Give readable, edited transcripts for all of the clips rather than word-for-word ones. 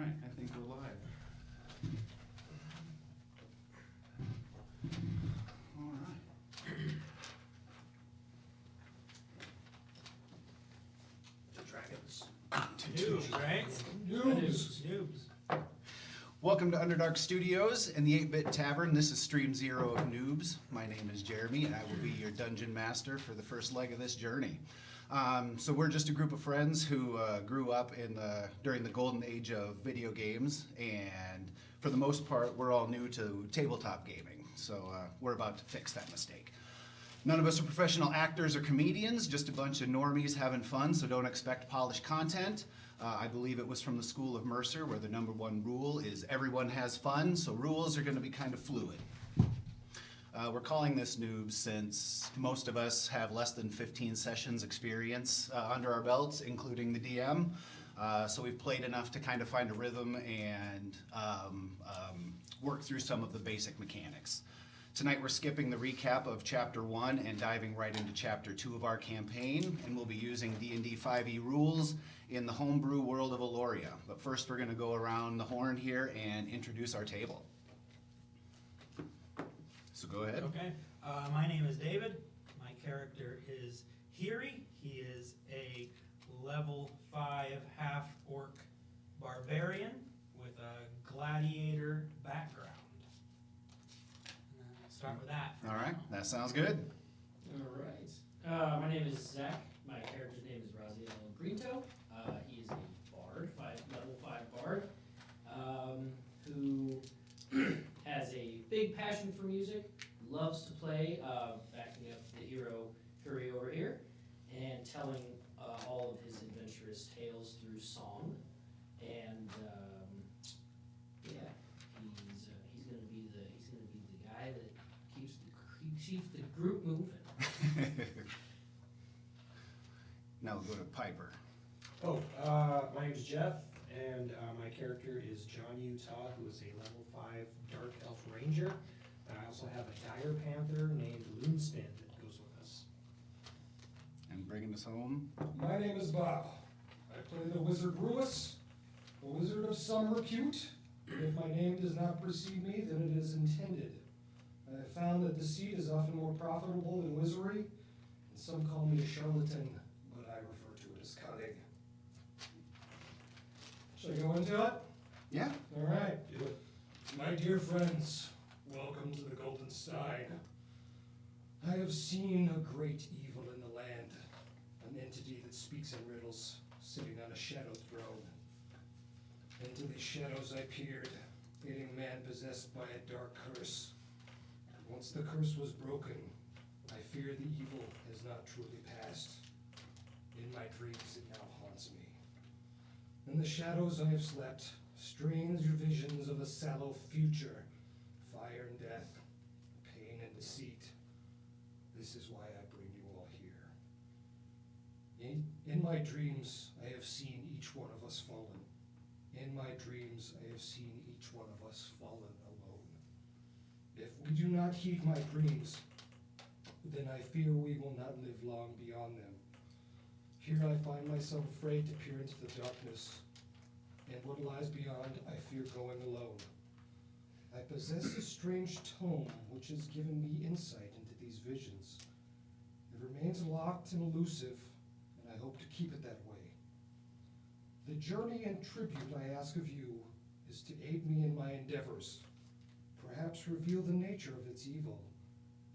right, I think we're live. All right. Dragons. Newbs, right? Newbs. Welcome to Underdark Studios and the 8-Bit Tavern. This is Stream Zero of Newbs. My name is Jeremy, and I will be your dungeon master for the first leg of this journey. So we're just a group of friends who grew up during the golden age of video games, and for the most part, we're all new to tabletop gaming. So we're about to fix that mistake. None of us are professional actors or comedians, just a bunch of normies having fun, so don't expect polished content. I believe it was from the School of Mercer, where the #1 rule is everyone has fun, so rules are going to be kind of fluid. We're calling this Newbs since most of us have less than 15 sessions experience under our belts, including the DM. So we've played enough to kind of find a rhythm and work through some of the basic mechanics. Tonight we're skipping the recap of Chapter 1 and diving right into Chapter 2 of our campaign, and we'll be using D&D 5e rules in the homebrew world of Aloria. But first we're going to go around the horn here and introduce our table. So go ahead. Okay. My name is David. My character is Hiri. He is a level 5 half-orc barbarian with a gladiator background. Start with that. All right, that sounds good. All right. My name is Zach. My character's name is Raziel Grinto. He is a bard, level 5 bard, who has a big passion for music, loves to play, backing up the hero Huri over here, and telling all of his adventurous tales through song. And yeah, he's gonna be the guy that keeps the group moving. Now we'll go to Piper. My name's Jeff, and my character is John Utah, who is a level 5 Dark Elf Ranger. And I also have a Dire Panther named Loonspin that goes with us. And bringing us home. My name is Bob. I play the Wizard Ruus, a wizard of some repute. And if my name does not precede me, then it is intended. I have found that deceit is often more profitable than wizardry, and some call me a charlatan, but I refer to it as cunning. Should I go into it? Yeah. All right. My dear friends, welcome to the Golden Stein. I have seen a great evil in the land, an entity that speaks in riddles, sitting on a shadowed throne. Into these shadows I peered, meeting man possessed by a dark curse. Once the curse was broken, I fear the evil has not truly passed. In my dreams it now haunts me. In the shadows I have slept, strange visions of a sallow future, fire and death, pain and deceit. This is why I bring you all here. In my dreams, I have seen each one of us fallen. In my dreams, I have seen each one of us fallen alone. If we do not heed my dreams, then I fear we will not live long beyond them. Here I find myself afraid to peer into the darkness, and what lies beyond I fear going alone. I possess a strange tome which has given me insight into these visions. It remains locked and elusive, and I hope to keep it that way. The journey and tribute I ask of you is to aid me in my endeavors, perhaps reveal the nature of its evil,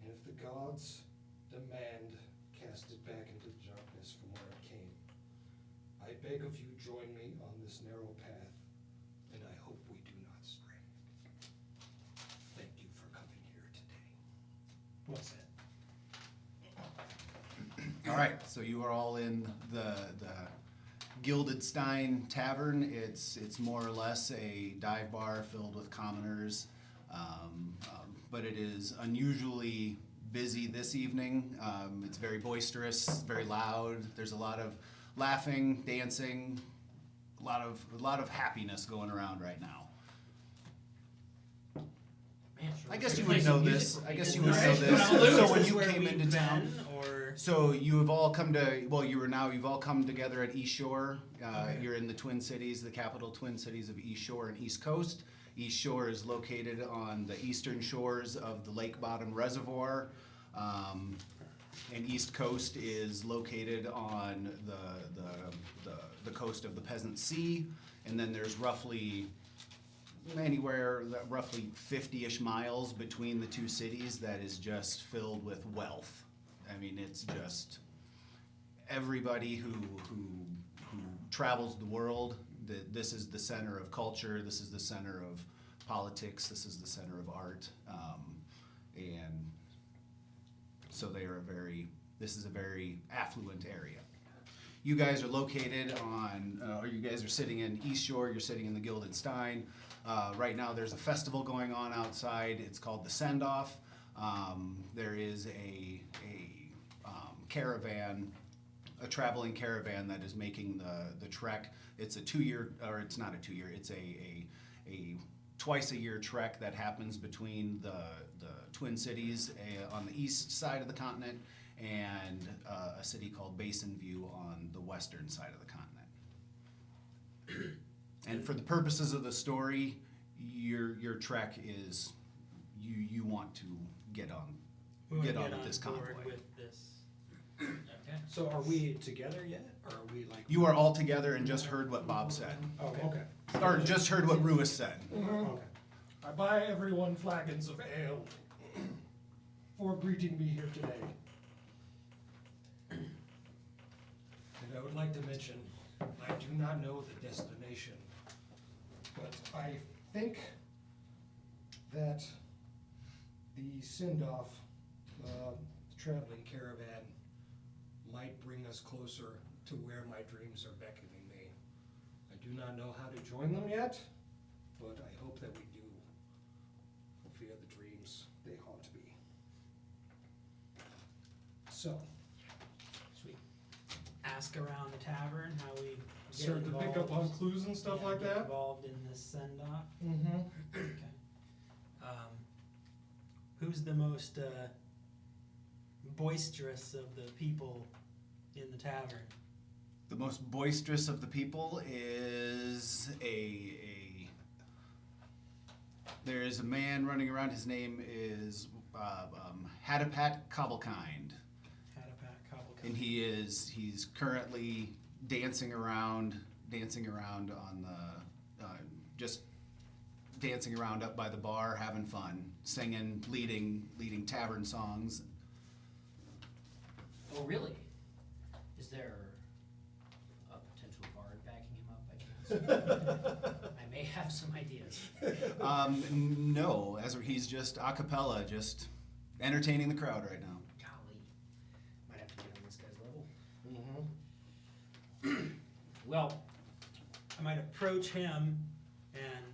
and if the gods demand, cast it back into the darkness from where it came. I beg of you, join me on this narrow path, and I hope we do not stray. Thank you for coming here today. What's that? All right, so you are all in the Gilded Stein Tavern. It's more or less a dive bar filled with commoners, but it is unusually busy this evening. It's very boisterous, very loud. There's a lot of laughing, dancing, a lot of happiness going around right now. Man, sure. I guess you would know this. So when you came into town, or Shore. So you have all come to, well, you've all come together at East Shore. Okay. You're in the Twin Cities, the capital Twin Cities of East Shore and East Coast. East Shore is located on the eastern shores of the Lake Bottom Reservoir. And East Coast is located on the coast of the Peasant Sea. And then there's roughly 50-ish miles between the two cities that is just filled with wealth. I mean, it's just everybody who travels the world. This is the center of culture. This is the center of politics. This is the center of art, and so this is a very affluent area. You guys are located on, or you guys are sitting in East Shore. You're sitting in the Gilded Stein. Right now, there's a festival going on outside. It's called the Send Off. There is a caravan, a traveling caravan that is making the trek. It's a 2-year, or it's not a 2-year. It's a twice-a-year trek that happens between the Twin Cities on the east side of the continent and a city called Basin View on the western side of the continent. And for the purposes of the story, your trek is you want to get on with this board convoy. with this. Okay. So are we together yet, or are we like? You are all together and just heard what Bob said, Oh, okay. or just heard what Ruiz said. Okay. I buy everyone flagons of ale for greeting me here today. And I would like to mention, I do not know the destination, but I think that the send-off, traveling caravan might bring us closer to where my dreams are beckoning me. I do not know how to join them yet, but I hope that we do fulfill the dreams they haunt me. So, Should we ask around the tavern how we get start to pick up on involved? clues and stuff Yeah, like get that? Involved in this send off. Mm-hmm. Okay. Who's the most boisterous of the people in the tavern? The most boisterous of the people is there is a man running around. His name is Hadapat Cobblekind, and he's currently dancing around on the just dancing around up by the bar, having fun, singing, leading tavern songs. Oh, really? Is there a potential bard backing him up by chance? I may have some ideas. No, he's just a cappella, just entertaining the crowd right now. Golly, might have to get on this guy's level. Mm-hmm. Well, I might approach him and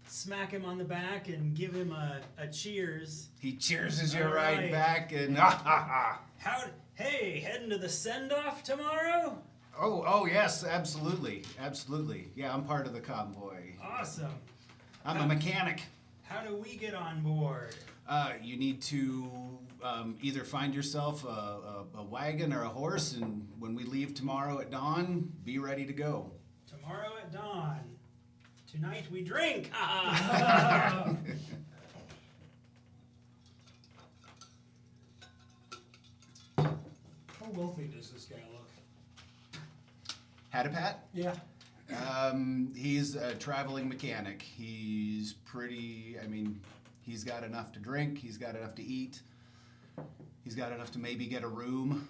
smack him on the back and give him a cheers. He cheers you All right right. back, and ha ha ha. Hey, heading to the send-off tomorrow? Oh yes, absolutely. Yeah, I'm part of the convoy. Awesome. I'm a mechanic. How do we get on board? You need to either find yourself a wagon or a horse, and when we leave tomorrow at dawn, be ready to go. Tomorrow at dawn. Tonight we drink. How wealthy does this guy look? Hadapat? Yeah. He's a traveling mechanic. He's he's got enough to drink, he's got enough to eat, he's got enough to maybe get a room.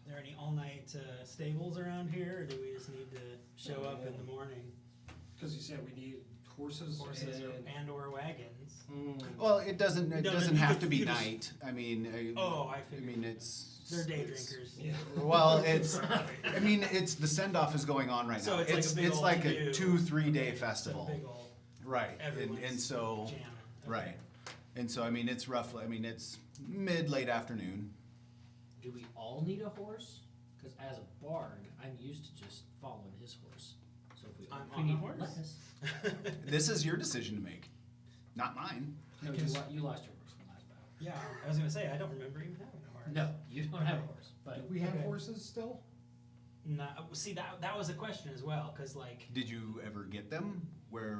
Are there any all-night stables around here, or do we just need to show up in the morning? Because you said we need horses and or wagons. Well, it doesn't You have could- to be you just- night. Oh, I I figured. mean, it's... They're day drinkers. Yeah. Well, it's the send-off is going on right So now. it's like a big old like a to-do. 2-3 day It's a festival. big ol' Right, everyone's and so... jamming. Okay. Right. And so, it's roughly, it's late afternoon. do we all need a horse? Because as a bard, I'm used to just following his horse. So if we I'm all on need a horse. less- This is your decision to make, not mine. No, you lost your horse in the last battle. Yeah, I was gonna say, I don't remember even having a horse. No, you don't have a horse, but Do we have Okay. horses still? No, see, that was a question as well, cause like, Did you ever get them? Where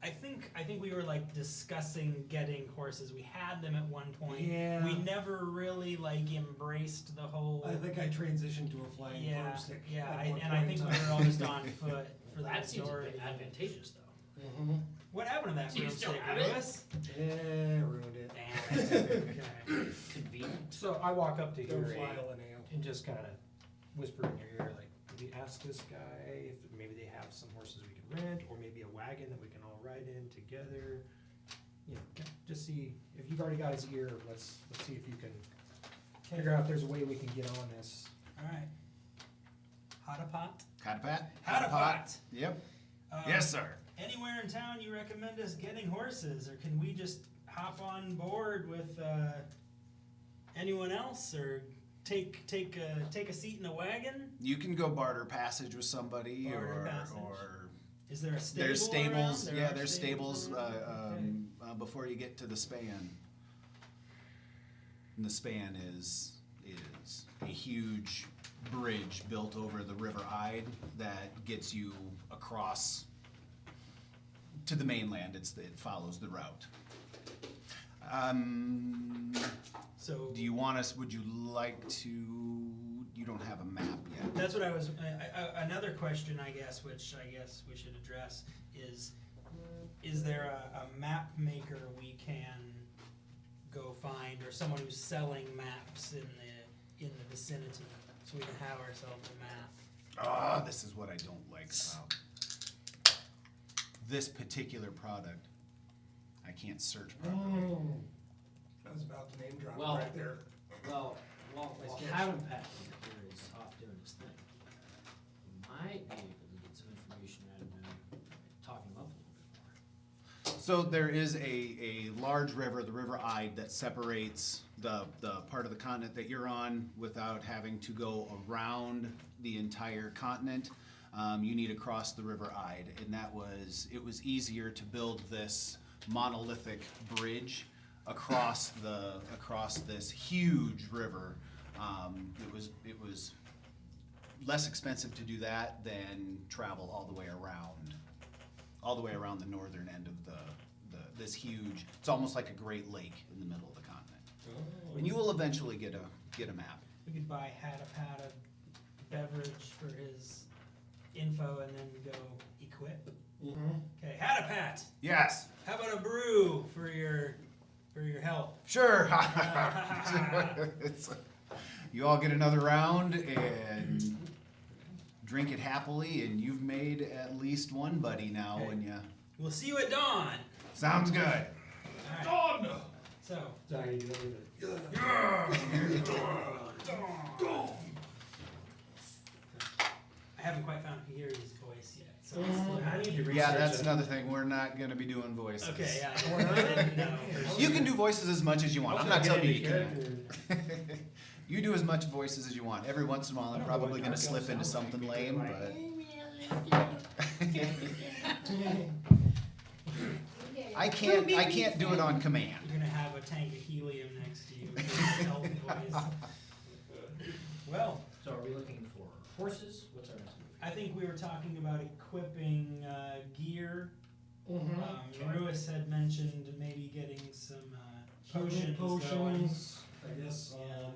I think we were like discussing getting horses. We had them at one point. Yeah. We never really like embraced the whole. I think I transitioned to a flying broomstick. Yeah, at one and I point in think we time. were all just on foot for the that seems a majority. bit advantageous though. Mhm. What happened to that Do you still broomstick, have it? Lewis? Yeah, ruined it. Damn it. Okay. Convenient. So I walk up to Don't Yuri fly a nail. and just kind of whisper in your ear, like, maybe ask this guy if maybe they have some horses we can rent, or maybe a wagon that we can all ride in together. You know, just see if you've already got his ear. Let's see if you can figure out if there's a way we can get on this. All right. Hot a pot. Catapat? Hot a pot. Yep. Um, Yes, sir. Anywhere in town you recommend us getting horses, or can we just hop on board with anyone else, or take a seat in a wagon? You can go barter passage with somebody, Barter or passage. or Is there a stable there's stables. around? Yeah, are there's stables around? before you get to the span. And the span is a huge bridge built over the River Ide that gets you across to the mainland. It follows the route. So Do you want us? Would you like to? You don't have a map yet. that's what I was. Another question, I guess, which I guess we should address is there a map maker we can go find, or someone who's selling maps in the vicinity, so we can have ourselves a map? Ah, this is what I don't like about this particular product. I can't search properly. I was about to name drop Well- right there. Well, while Nice catch. Having Pat here is off doing his thing, we might be able to get some information out of him, talking him up a little bit more. So there is a large river, the River Ide, that separates the part of the continent that you're on without having to go around the entire continent. You need to cross the River Ide, and it was easier to build this monolithic bridge across this huge river. It was less expensive to do that than travel all the way around the northern end of this huge. It's almost like a Great Lake in the middle of the continent. And you will eventually get a map. We could buy Hat a beverage for his info, and then go equip. Okay, Hat. Yes, How about a brew for your help? sure. You all get another round and drink it happily, and you've made at least one buddy now. Okay. And you We'll see you at dawn. sounds good. All right. So, So how you do it? I haven't quite found Hiri's voice yet. So it's still I need to research Yeah, that's it. another thing. We're not going to be doing voices. okay. Yeah, I didn't know. for You sure. can do voices as much as you want. I'm not Get telling you any you can't. character. You do as much voices as you want. Every once in a while, I'm probably going to slip into something lame, but I can't do it on command. You're gonna have a tank of helium next to you. with your stealth voice. Well, So are we looking for horses? What's our next move? I think we were talking about equipping gear. Ruiz had mentioned maybe getting some potions going. Potions, I guess, Yeah.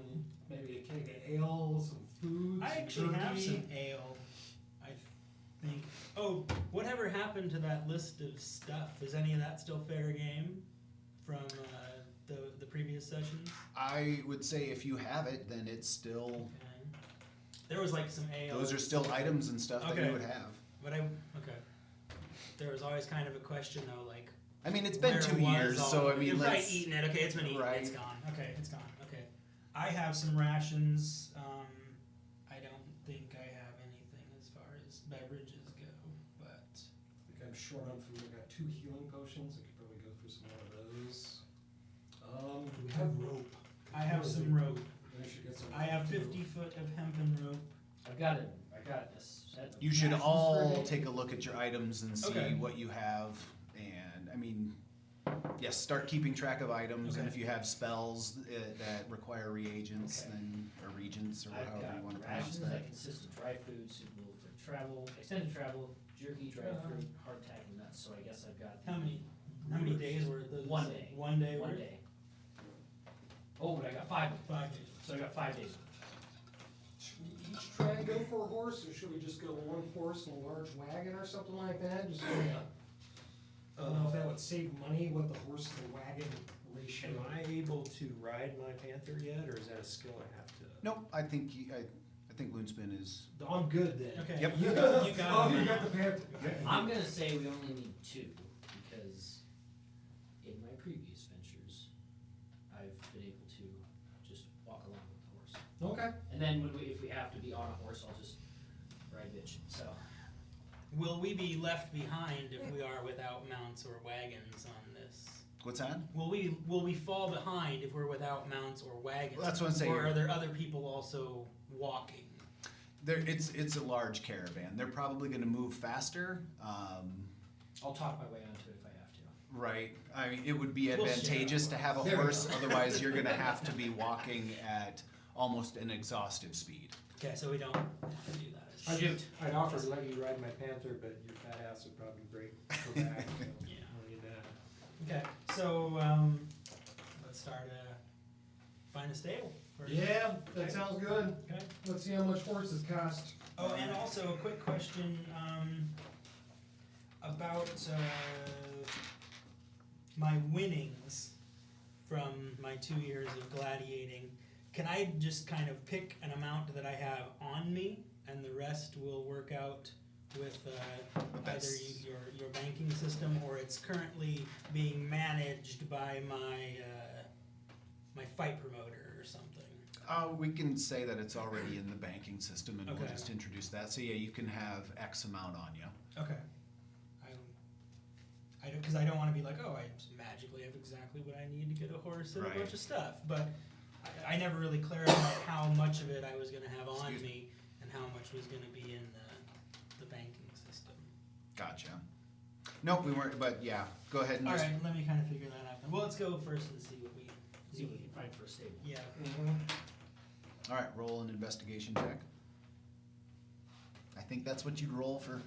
maybe a keg of ale, some food, I some actually have turkey. some ale, I think. Oh, whatever happened to that list of stuff? Is any of that still fair game from the previous sessions? I would say if you have it, then it's still. Okay. There was like some ale. Those are still items and stuff that Okay. you would have. But okay. There was always kind of a question though, like. I mean, it's been where 2 was years, all so I of it? mean, You've probably let's. eaten it. Okay, it's been eaten. Right. It's gone. Okay, it's gone. Okay. I have some rations. I don't think I have anything as far as beverages go, but. I think I'm short on food. I got 2 healing potions. I could probably go through some more of those. We have rope. I have some rope. I should get some. I have too. 50 foot of hempen rope. I got a set of You should rations all for me. take a look at your items and see Okay. what you have. And I mean, Yes, start keeping track of items, and Okay. if you have spells that require reagents, Okay. then, or regents, or I've however you got wanna pronounce rations that. that consist of dry food suitable for travel, extended travel, jerky, dried fruit, hardtack, and nuts, so I guess I've got. How many days were those? 1 day. 1 day One worth? day. Oh, but I got 5 of them, 5 days. so I got 5 days. Should we each try and go for a horse, or should we just go one horse and a large wagon or something like that? Just so I don't know if that would save money, what the horse to wagon ratio. Am I able to ride my panther yet, or is that a skill I have to? Nope, I think, I think Loonspan is, I'm good then. Okay. Yep. You got Oh, it. you got the panther. I'm gonna say we only need 2, because in my previous ventures, I've been able to just walk along with the horse. Okay. And then if we have to be on a horse, I'll just ride bitch, so. Will we be left behind if we are without mounts or wagons on this? what's that? Will we fall behind if we're without mounts or wagons? Well, that's what I'm saying. Or are there other people also walking? It's a large caravan, they're probably gonna move faster, I'll talk my way onto it if I have to. right, I mean, it would be We'll share. advantageous to have a There we horse, go. otherwise you're gonna have to be walking at almost an exhaustive speed. Okay, so we don't have to do that. Shoot. I'd offer to let you ride my panther, but your fat ass would probably break her back, so Yeah. don't need that. Okay, so, let's start, find a stable first. Yeah, that sounds good. Okay. Let's see how much horses cost. Oh, and also a quick question, about, my winnings from my 2 years of gladiating. Can I just kind of pick an amount that I have on me, and the rest will work out with, either That's- your banking system, or it's currently being managed by my, my fight promoter or something? We can say that it's already in the banking system, and we'll Okay. just introduce that, so yeah, you can have X amount on you. Okay. I don't, cause I don't wanna be like, oh, I just magically have exactly what I need to get a horse and a Right. bunch of stuff, but I never really clarified how much of it I was gonna have on Excuse me and how much was gonna be in the banking system. Gotcha. Nope, we weren't, but yeah, go ahead and just, Alright, let me kinda figure that out then. Well, let's go first and see what we, See what we can find for a stable. yeah. alright, roll an investigation check. I think that's what you'd roll for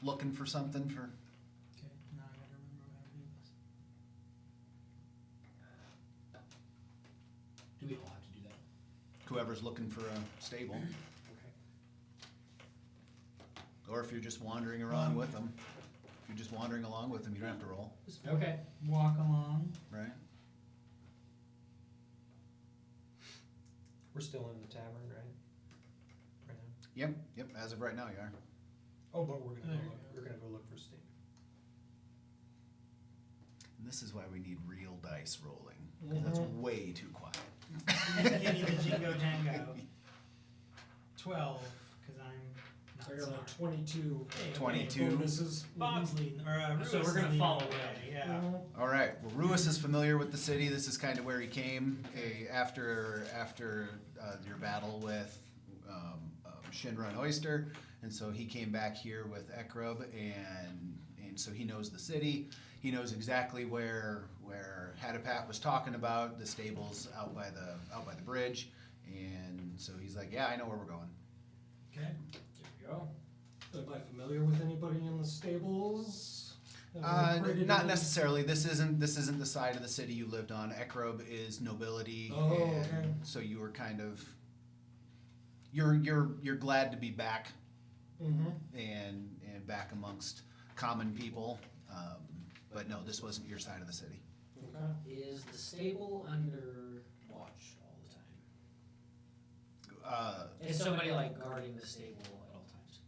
looking for something for, Okay, now I gotta remember how to do this. Do we all have to do that? whoever's looking for a stable, Okay. or if you're just wandering around with them. If you're just wandering along with them, you don't have to roll, Okay. Walk along. right? We're still in the tavern, right? Right now? Yep, as of right now, you are. Oh, but we're gonna There go you look, go. we're gonna go look for steak. And this is why we need real dice rolling, 'cause that's way too quiet. Give me the Jingo Jango. 12, cause I'm I not got smart. like 22 Hey, 22. bonuses. Bob's leading, or So Ruiz we're gonna leading follow the it. way, yeah. Mhm. All right. Well, Ruiz is familiar with the city. This is kind of where he came after your battle with Shinra and Oyster, and so he came back here with Ekrub, and so he knows the city. He knows exactly where Hadapat was talking about the stables out by the bridge, and so he's like, yeah, I know where we're going. Okay. There we go. Am I familiar with anybody in the stables? Have I created Not any- necessarily. This isn't the side of the city you lived on. Ekrub is nobility, Oh, and okay. so you were kind of you're glad to be back Mhm. and back amongst common people. But no, this wasn't your side of the city. Okay. Is the stable under watch all the time? Is somebody like guarding the stable at all times?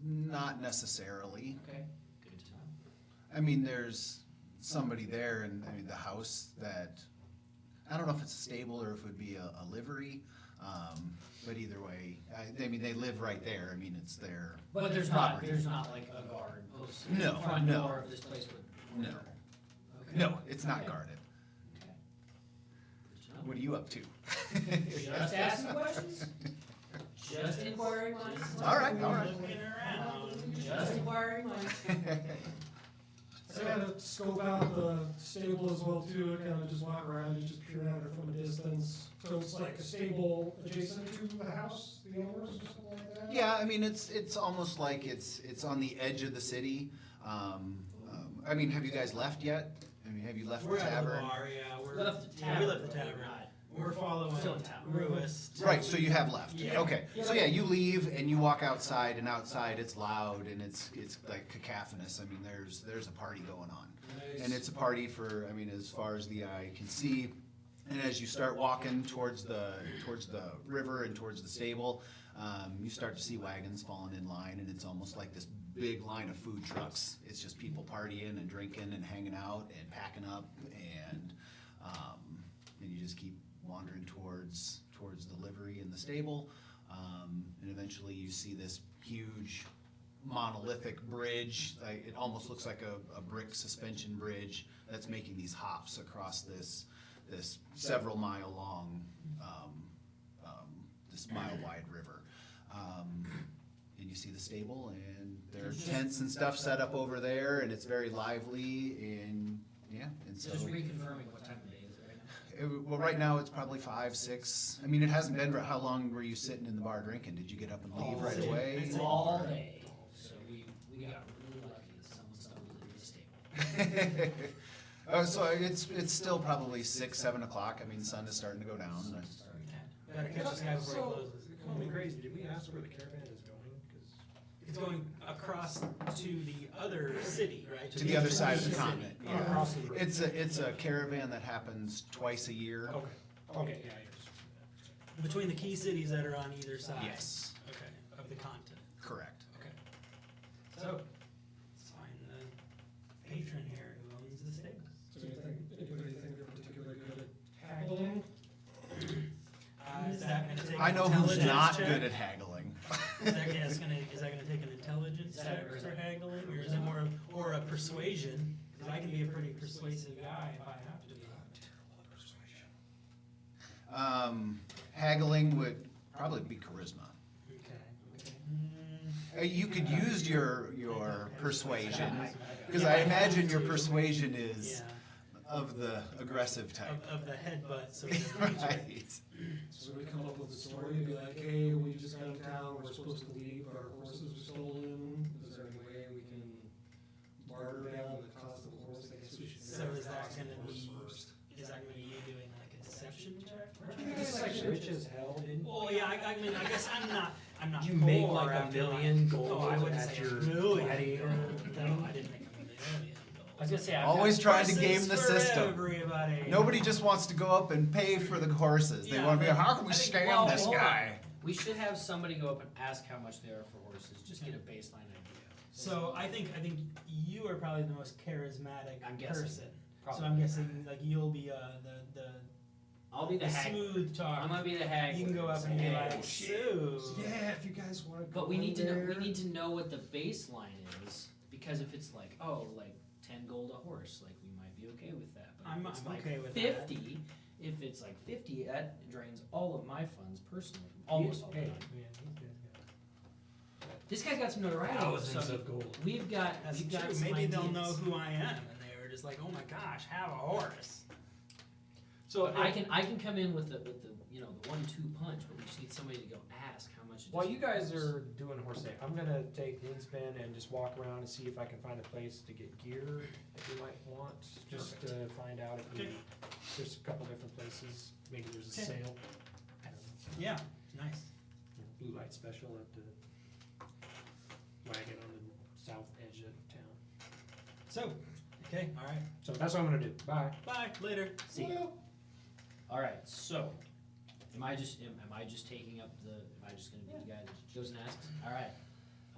Not necessarily. Okay, good to know. I mean, there's somebody there, and I mean the house that I don't know if it's a stable or if it would be a livery. But either way, I mean they live right there. I mean it's their But there's property. not like a guard posted No, in the front no. door of this place with. No. Okay. No, it's not Okay. guarded. Okay. Good to know. What are you up to? Just asking questions. Just inquiring minds. All right, all right. Looking around. Just inquiring minds. I kind of scope out the stable as well too, kind of just walk around and just peer at it from a distance. So it's like a stable adjacent to the house, the owners or something like that? Yeah, I mean, it's almost like it's on the edge of the city. I mean, have you guys left yet? I mean, have you left We're the at the tavern? bar, yeah. We left the Yeah, tavern. we left the tavern. We're following Still in town. Ruist. Right, so you have left. Yeah. Okay, so yeah, you leave and you walk outside, and outside it's loud and it's like cacophonous. I mean, there's a party going on, and it's a party for, I mean, as far as the eye can see. And as you start walking towards the river and towards the stable, you start to see wagons falling in line, and it's almost like this big line of food trucks. It's just people partying and drinking and hanging out and packing up, and you just keep wandering towards the livery and the stable, and eventually you see this huge monolithic bridge. Like, it almost looks like a brick suspension bridge that's making these hops across this several mile long, this mile wide river. And you see the stable, and there are tents and stuff set up over there, and it's very lively, and yeah, and so. Just reconfirming what time of day is it right now? Well, right now it's probably 5, 6. I mean, it hasn't been. How long were you sitting in the bar drinking? Did you get up and leave All right day. away? It's All day. So we got really lucky that someone stumbled into the stable. Oh, so it's still probably 6, 7 o'clock. I mean, sun is starting to go down. Gotta catch this guy before he closes. Call me crazy, did we ask where the caravan is going? 'Cause It's going across to the other city, right? To the other side of the city. continent. Oh, Yeah. across the river. It's a caravan that happens twice a year. Okay, yeah, I Between the key cities that are on either side. Yes, Okay, of the continent. correct. Okay. So, let's find the patron here who owns the stable. So anybody think they're particularly good at haggling? Is that gonna take I an know who's intelligence not check? good at haggling. Is that gonna take an intelligence Is that check or is for that- haggling, or is it more, or a persuasion? Because I can be a pretty persuasive guy if I have to be. Haggling would probably be charisma. Okay. You could use your persuasion, because I imagine your persuasion is Yeah, of the aggressive type. of the headbutt sort of nature. Right. So we come up with a story, be like, hey, we just got in town, we're supposed to leave, our horses were stolen. Is there any way we can barter down the cost of a horse? I guess we should. So is that gonna horse be- first. Is that gonna be you doing like a deception check? It's like rich as hell, didn't? Well, yeah, I mean, I guess I'm not You make poor like after $1,000,000 Oh, I wouldn't at say your a million. gladiator No, thing? I didn't make $1,000,000. I was gonna say, I've Always got trying to Horses game the for system. Everybody. Nobody just wants to go up and pay for the horses. They Yeah, want to be, but how can we I think- scam well, this hold on. guy? We should have somebody go up and ask how much they are for horses, just get a baseline idea. So I think you are probably the most charismatic I'm guessing. person. Probably. So I'm guessing like you'll be I'll be the the hag. smooth talk. I'm gonna be the hag. You can go up and be Hey, like, so. Yeah, if you guys wanna go But we need to know, there. we need to know what the baseline is, because if it's like, oh, like 10 gold a horse, like we might be okay with that. But I'm if it's like okay with that. 50, if it's like 50, that drains all of my funds personally, almost all the Hey, time. Yeah, these guys got- This guy's got some notoriety, Thousands so of gold. we've got That's we've got true. some Maybe they'll ideas. know who I am, and they were just like, "Oh my gosh, have a horse." So I can come in with the you know the 1-2 punch, but we just need somebody to go ask how much. it While is you for guys horse. are doing horse thing, I'm gonna take Moonspin and just walk around and see if I can find a place to get gear that we might want, just to find out if Okay. there's a couple different places, maybe there's a Okay. sale. I don't know, Yeah, nice. blue light special at the wagon on the south edge of town. So, okay, all right. So that's what I'm gonna do, bye. Bye. Later. See. All right, so am I just taking up the? Am I just gonna be the guy that goes and asks? All right,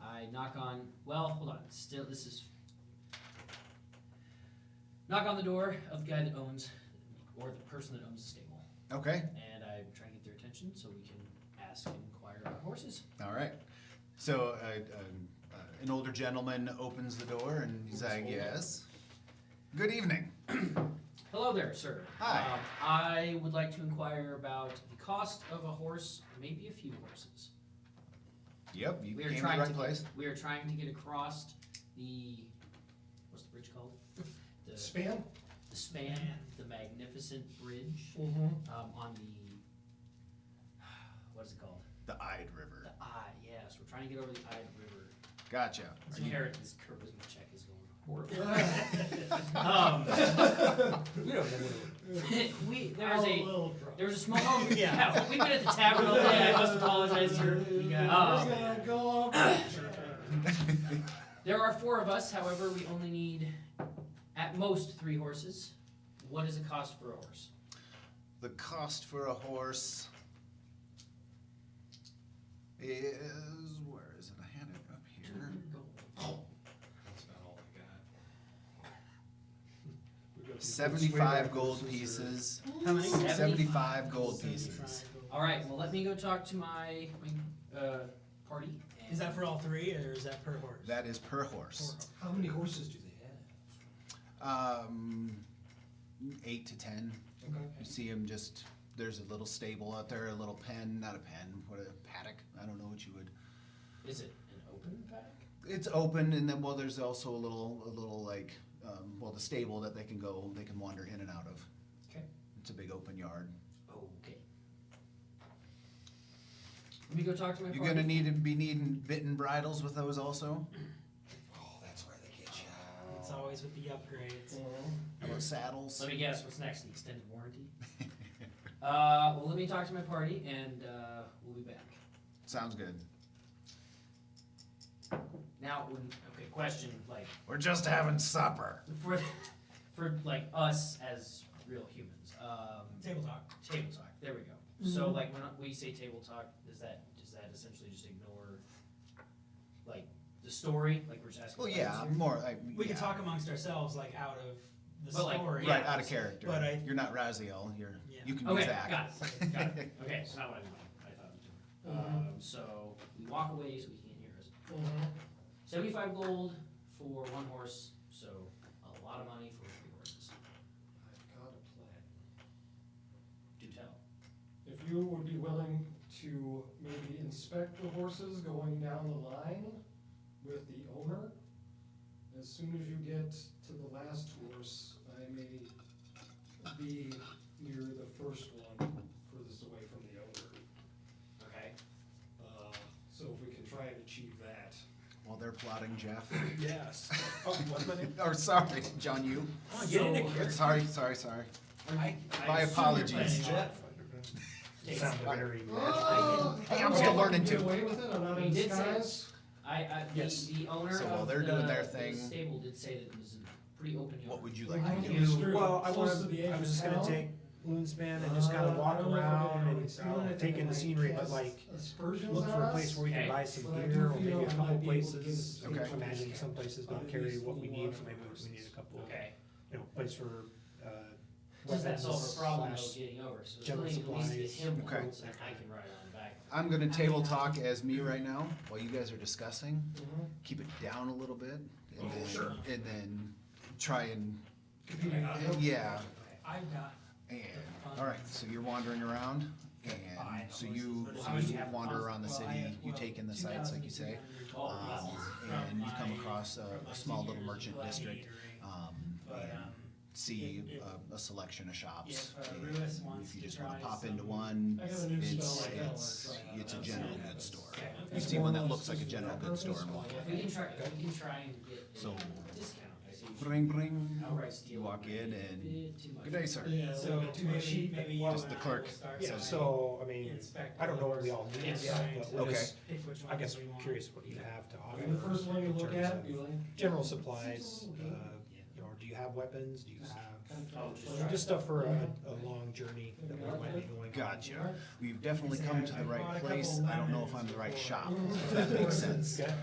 I knock on. Well, hold on. Still, this is knock on the door of the guy that owns, or the person that owns the stable, Okay, and I try to get their attention so we can ask and inquire about horses. all right. So an older gentleman opens the door and he's like, yes. Good evening. Hello there, sir. Hi. I would like to inquire about the cost of a horse, maybe a few horses. Yep, you We came are to the trying right to place. we are trying to get across the what's the bridge called? Span? the span, the magnificent bridge Mm-hmm. on the what is it called? The Ide River. The Eye. Yes, we're trying to get over the Ide River. Gotcha. This Are you- carrot, this charisma check is going horrible. We don't know. There was a small yeah. We've been at the tavern all day. I must apologize here. There are 4 of us. However, we only need at most 3 horses. What does it cost for a horse? The cost for a horse is, where is it? I had it up here. That's about all I got. 75 gold pieces. How many? 75 gold pieces. All right. Well, let me go talk to my party. Is that for all 3 or is that per horse? That is per horse. How many horses do they have? 8 to 10. Okay. You see him just, there's a little stable out there, a little pen, not a pen, what a paddock, I don't know what you would. Is it an open paddock? It's open, and then, well, there's also a little like, well, the stable that they can wander in and out of. Okay. It's a big open yard. Okay. Let me go talk to my You're party. gonna be needing bitten bridles with those also? Oh, that's where they get you. It's always with the upgrades. How about saddles? Let me guess, what's next? The extended warranty? Well, let me talk to my party and we'll be back. Sounds good. Now, okay, question, like, We're just having supper. for like us as real humans, Table talk. table talk, there we go. So like when we say table talk, does that essentially just ignore like the story, like we're just asking? Well, yeah, questions here? more, We can yeah. talk amongst ourselves, like out of the But, like, story. Right, out of character. But I- You're not Raziel, Yeah. you can use Okay, that. got it, got it. Okay, it's not what I meant, I thought it was different. So we walk away so he can't hear us. 75 gold for 1 horse, so a lot of money for 3 horses. I've got a plan. Do tell. If you would be willing to maybe inspect the horses going down the line with the owner, as soon as you get to the last horse, I may be near the first one furthest away from the owner. Okay. So if we can try and achieve that. While they're plotting, Jeff. Yes. Oh, what's my name? Or sorry, John, you. Oh, get into character. Sorry. I My assume apologies. you're planning on- Jeff. Sound very Hey, I'm still learning Get too. away with it, I'm not He in did say- disguise. Yes. The owner So while of they're doing their the thing- stable did say that it was a pretty open yard. What would you like I to can do? just screw Well, I close to the edge was of just gonna town. take Loonspan and just kind of walk I don't know if we're around gonna and really steal anything take in the that scenery, might but cast like, aspersions look for on a place us, where we Okay. can buy some but I do gear, or feel maybe a I couple might be able to get places. some Okay. I imagine some places don't At carry least what we one need, of so maybe the we need a couple, Okay. place for, Does that solve a problem though slash- getting over? So it's general really at least get supplies. him Okay. close and I can ride on the back. I'm gonna table talk as me right now, while you guys are discussing. Mhm. Keep it down a little bit, and then, Sure. and then try and, Competing on it. yeah, I've got, and, alright, so you're wandering around, and so you wander around the city, you take in the sights, like you say, and you come across a small little merchant district, and see a selection of shops. And if you just wanna pop into one, I got a new it's, spell like that. it's a general goods store. You see one that looks like a general goods store and walk If in. we can try and get So- a discount, I see. what you- Bring, bring, Outright steal you walk in might be a and, bit too much. good day, sir. Yeah, so like too much sheep. maybe you Just and the I clerk will start says- by So, I mean, inspect I don't know what we the all need Yes. yet, but we're Okay. just, pick which I guess, ones we want. curious what you have to offer. And the first one you in look terms at, of you like. General supplies, you know, do you have weapons, do you have, Oh, just just stuff for a long journey that we might be going on. Gotcha. We've definitely come to the right place. I don't know if I'm the right shop, if that makes sense. Okay.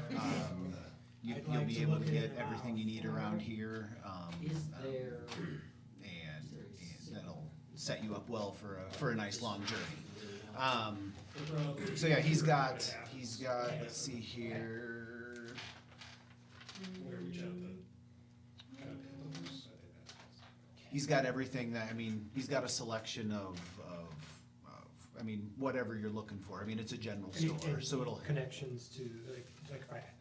You'll be able to get everything you need around here, Is there? and that'll set you up well for a nice long journey. So yeah, he's got, let's see here. Where we jump the. He's got everything that, I mean, he's got a selection of, I mean, whatever you're looking for. I mean, it's a general store, so it'll, Connections to, like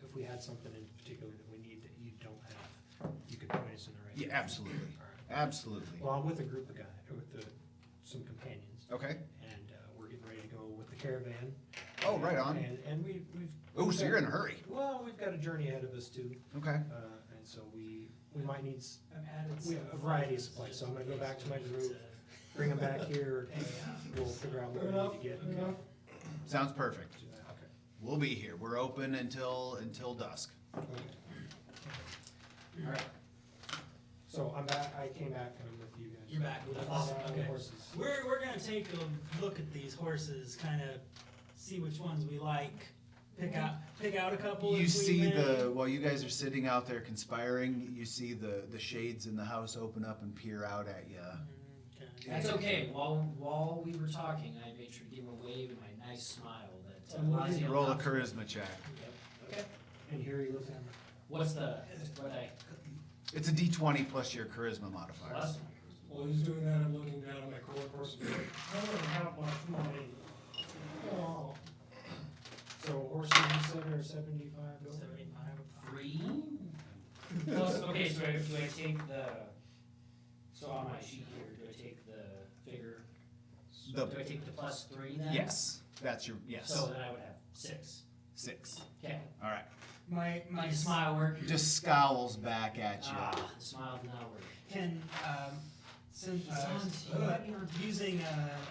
if we had something in particular that we need that you don't have, you could point us in the right Yeah, absolutely, absolutely. Well, I'm with a group of guys, some companions, Okay. and we're getting ready to go with the caravan. Oh, right on. And we've. Oh, so you're in a hurry. Well, we've got a journey ahead of us too, Okay. and so we might need I've added we have a variety of supplies, so I'm gonna go back to my group, bring them back here, and we'll figure out what we need to get. Enough. Sounds perfect. Do that, okay. We'll be here. We're open until dusk. Okay. Alright. So I'm back, I came back and I'm with you guys. You're back with us. Awesome, Okay. horses. We're gonna take a look at these horses, kind of see which ones we like, pick out a couple. You if we see may. while you guys are sitting out there conspiring, you see the shades in the house open up and peer out at you. Okay. That's okay. While we were talking, I made sure to give him a wave and my nice smile that I'm Ozzy looking- Roll a allowed. charisma check. Yep. Okay. And here he looks at me. What's the what I It's a D20 plus your charisma modifier. plus? While he's doing that, I'm looking down at my core person, going, I don't have much money. Oh. So horses you said are 75 going? 75. 3 plus. Okay, so do I take the? So on my sheet here, do I take the figure? Do I take the +3 then? Yes, that's your yes. So then I would have 6. 6. Okay. All right. My smile work. Just scowls back at you. Ah, the smile did not work. Can, since, It's on using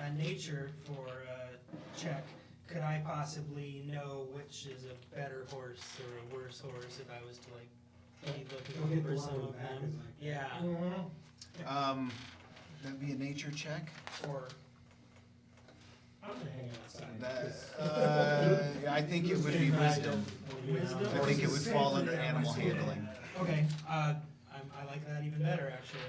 a nature for a check, could I possibly know which is a better horse or a worse horse if I was to like be Go looking get the over one some in the of back them? is like- Yeah, That'd be a nature check. or, I'm gonna hang outside. That, I think it would be wisdom. Wisdom? I think it would fall under animal handling. okay, I like that even better, actually.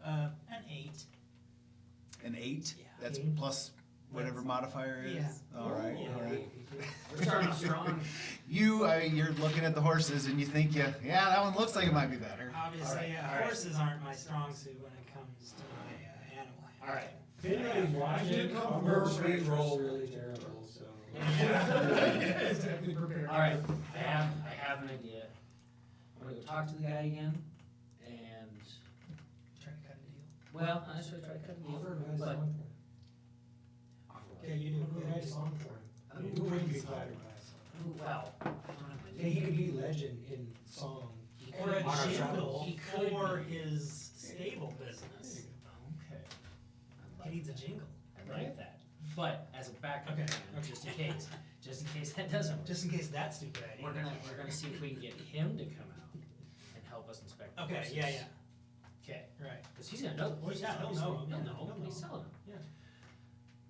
An 8. An 8. Yeah. That's plus whatever modifier is. Yeah. All right. Yeah. All right. We're starting off strong. You're looking at the horses and you think, yeah, that one looks like it might be better. Obviously, Alright, yeah, alright. horses aren't my strong suit when it comes to my animal. All right. Didn't really watch it, Come her first, range range roll roll. really terrible, so. Exactly prepared. All right. I have an idea. I'm gonna go talk to the guy again, and Try to cut a deal. well, I should try to cut the Offer deal, a nice but song Okay, you do. for him. Offer a nice song for him. Who wouldn't be flattered by a song? well, Yeah, he could be legend in song. Or a On our jingle travels. He could for be. his stable business. Okay. He needs a jingle. I like that. But as a backup Okay, plan, okay. just in case that doesn't work, Just in case that stupid idea. we're gonna see if we can get him to come out and help us inspect the Okay, horses. yeah, Okay, right. because he's gonna know the horses. Yeah, he'll obviously. know 'em. He'll know. He'll He's know. selling them. Yeah.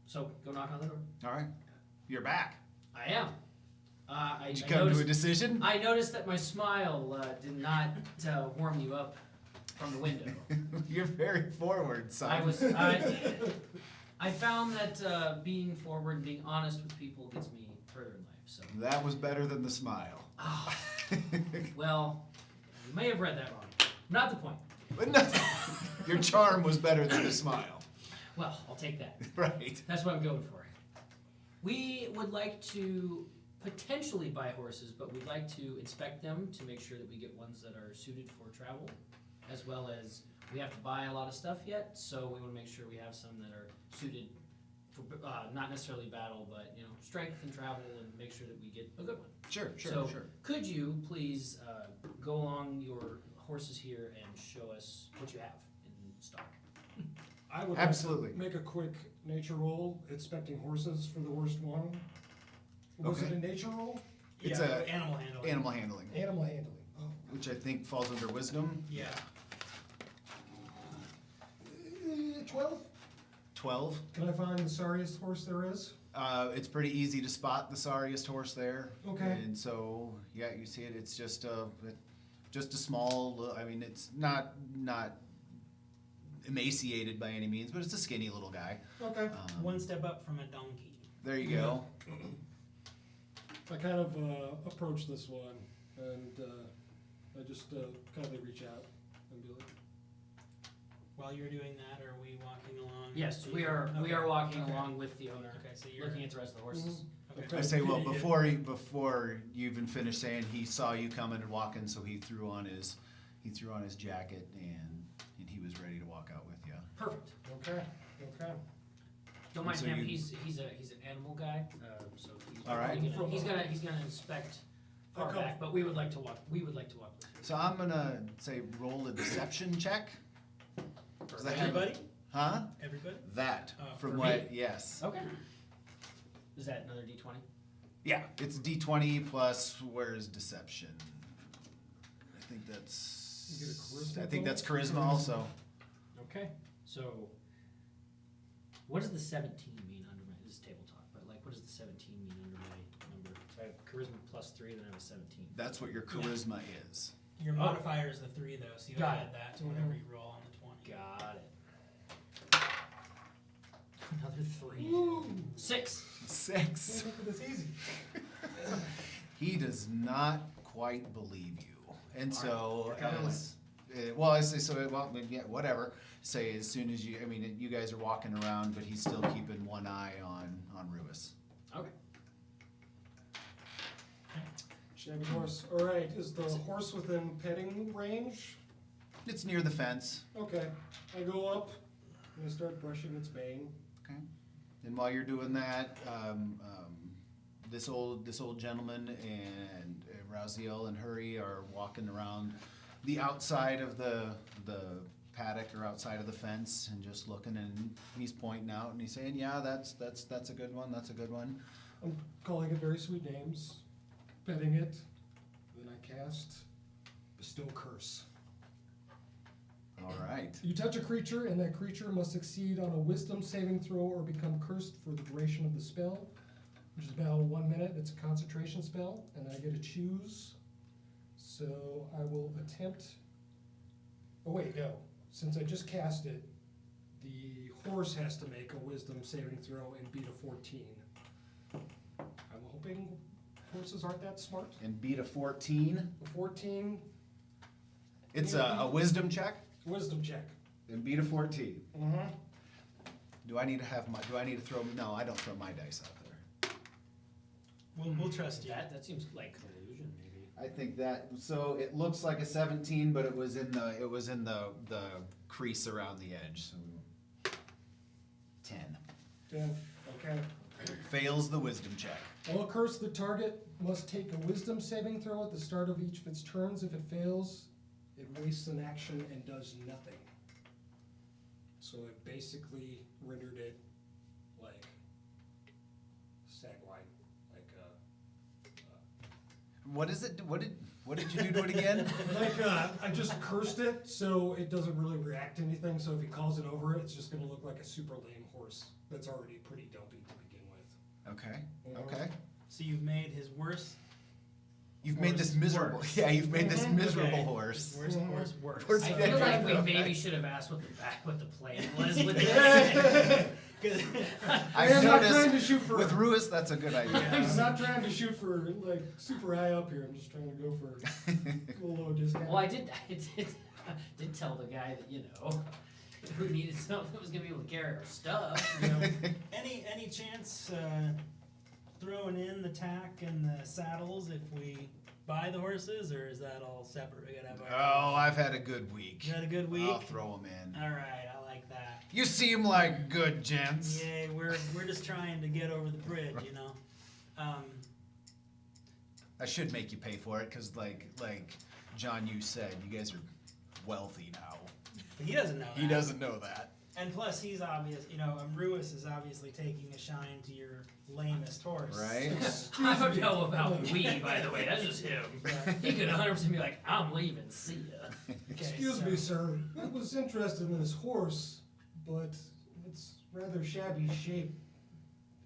So go knock on the door. All right. You're back. I am. I Did you I come to a noticed- decision? I noticed that my smile did not warm you up from the window. You're very forward, son. I found that being forward and being honest with people gets me further in life. So, That was better than the smile. well, you may have read that wrong. Not the point. But no, your charm was better than the smile. Well, I'll take that. Right. That's what I'm going for. We would like to potentially buy horses, but we'd like to inspect them to make sure that we get ones that are suited for travel, as well as we have to buy a lot of stuff yet, so we want to make sure we have some that are suited for not necessarily battle, but strength and travel, and make sure that we get a good one. Sure. So, could you please go along your horses here and show us what you have in stock? I would Absolutely. make a quick nature roll, inspecting horses for the worst one. Was it Okay. a nature roll? It's Yeah, a animal handling. Animal handling, Animal handling. Oh. which I think falls under wisdom. Yeah. 12? 12. Can I find the sorriest horse there is? It's pretty easy to spot the sorriest horse there. Okay. And so, yeah, you see it. It's just a small. I mean, it's not emaciated by any means, but it's a skinny little guy. Okay. One step up from a donkey. There you go. I kind of approach this one, and I just kind of reach out and be like, While you're doing that, are we walking along? Yes, with we the- are. We okay, are walking okay. along with the owner, Okay, so you're, looking at the rest of the horses. I say, well, before you even finished saying, he saw you coming and walking, so he threw on his jacket and he was ready to walk out with you. Perfect. Okay, okay. Don't mind So him. you- He's an animal guy, so he's All right. he's gonna inspect far Okay. back. But we would like to walk. We would like to walk with you. So I'm gonna say roll a deception check. 'Cause I have- Everybody? Huh? Everybody? That Oh, from for what? Yes. Okay. Is that another D20? Yeah, it's D20 plus where's deception? I think You get a that's. charisma I think bonus? that's charisma also. Okay. So, what does the 17 mean under my? This is table talk, but like, what does the 17 mean under my number? So I have charisma +3, then I have a 17. That's what your charisma is. Your modifier is the 3 though, so you Got add it. that to whatever you roll on the 20. Got it. Another 3. 6. 6. That's easy. He does not quite believe you, and so You're coming well, I say so. Well, yeah, whatever. Say as soon as you, I mean, you guys are walking around, but he's still keeping one eye on Ruis. Okay. Shabby horse. All right, is the horse within petting range? It's near the fence. Okay, I go up and I start brushing its mane. Okay. And while you're doing that, this old gentleman and Raziel and Hurry are walking around the outside of the paddock or outside of the fence and just looking, and he's pointing out and he's saying, "Yeah, that's a good one. That's a good one." I'm calling it very sweet names, petting it, then I cast Bestow Curse. All right. You touch a creature, and that creature must succeed on a wisdom saving throw or become cursed for the duration of the spell, which is about 1 minute. It's a concentration spell, and I get to choose. So I will attempt. Oh, wait, no. Since I just cast it, the horse has to make a wisdom saving throw and beat a 14. I'm hoping horses aren't that smart. And beat a 14. A 14 It's a wisdom check. wisdom check. And beat a 14. Mm-hmm. Do I need to throw? No, I don't throw my dice out there. We'll trust you. That seems like collusion, maybe. I think that, so it looks like a 17, but it was in the crease around the edge. So 10. 10. Okay. Fails the wisdom check. While cursed, the target must take a wisdom saving throw at the start of each of its turns. If it fails, it wastes an action and does nothing. So it basically rendered it like Sagwine, like What is it? What did you do to it again? I just cursed it, so it doesn't really react to anything. So if he calls it over, it's just going to look like a super lame horse that's already pretty dumpy to begin with. Okay. Okay. So you've made his worst. You've made this Horse miserable. worse. Yeah, you've made this miserable Okay. horse. Worst horse worse. Worst- I Yeah, feel like we okay. maybe should have asked what the plan was with this. I've I'm not noticed trying to shoot for. with Ruis, that's a good idea. I'm not trying to shoot for like super high up here. I'm just trying to go for a little low discount. Well, I did tell the guy that who needed something that was gonna be able to carry our stuff. Any chance throwing in the tack and the saddles if we buy the horses, or is that all separate? We gotta have our. Oh, I've had a good week. You had a good week. I'll throw them in. All right, I like that. You seem like good gents. Yay, we're just trying to get over the bridge, you know. I should make you pay for it, cause like John, you said, you guys are wealthy now. He doesn't know that. He doesn't know that. And plus, he's obvious. Ruis is obviously taking a shine to your lamest horse. Right? I don't know about we, by the way. That's just him. He could 100% be like, "I'm leaving. See ya." Okay, Excuse me, sir. I was interested in this horse, but it's rather shabby shape.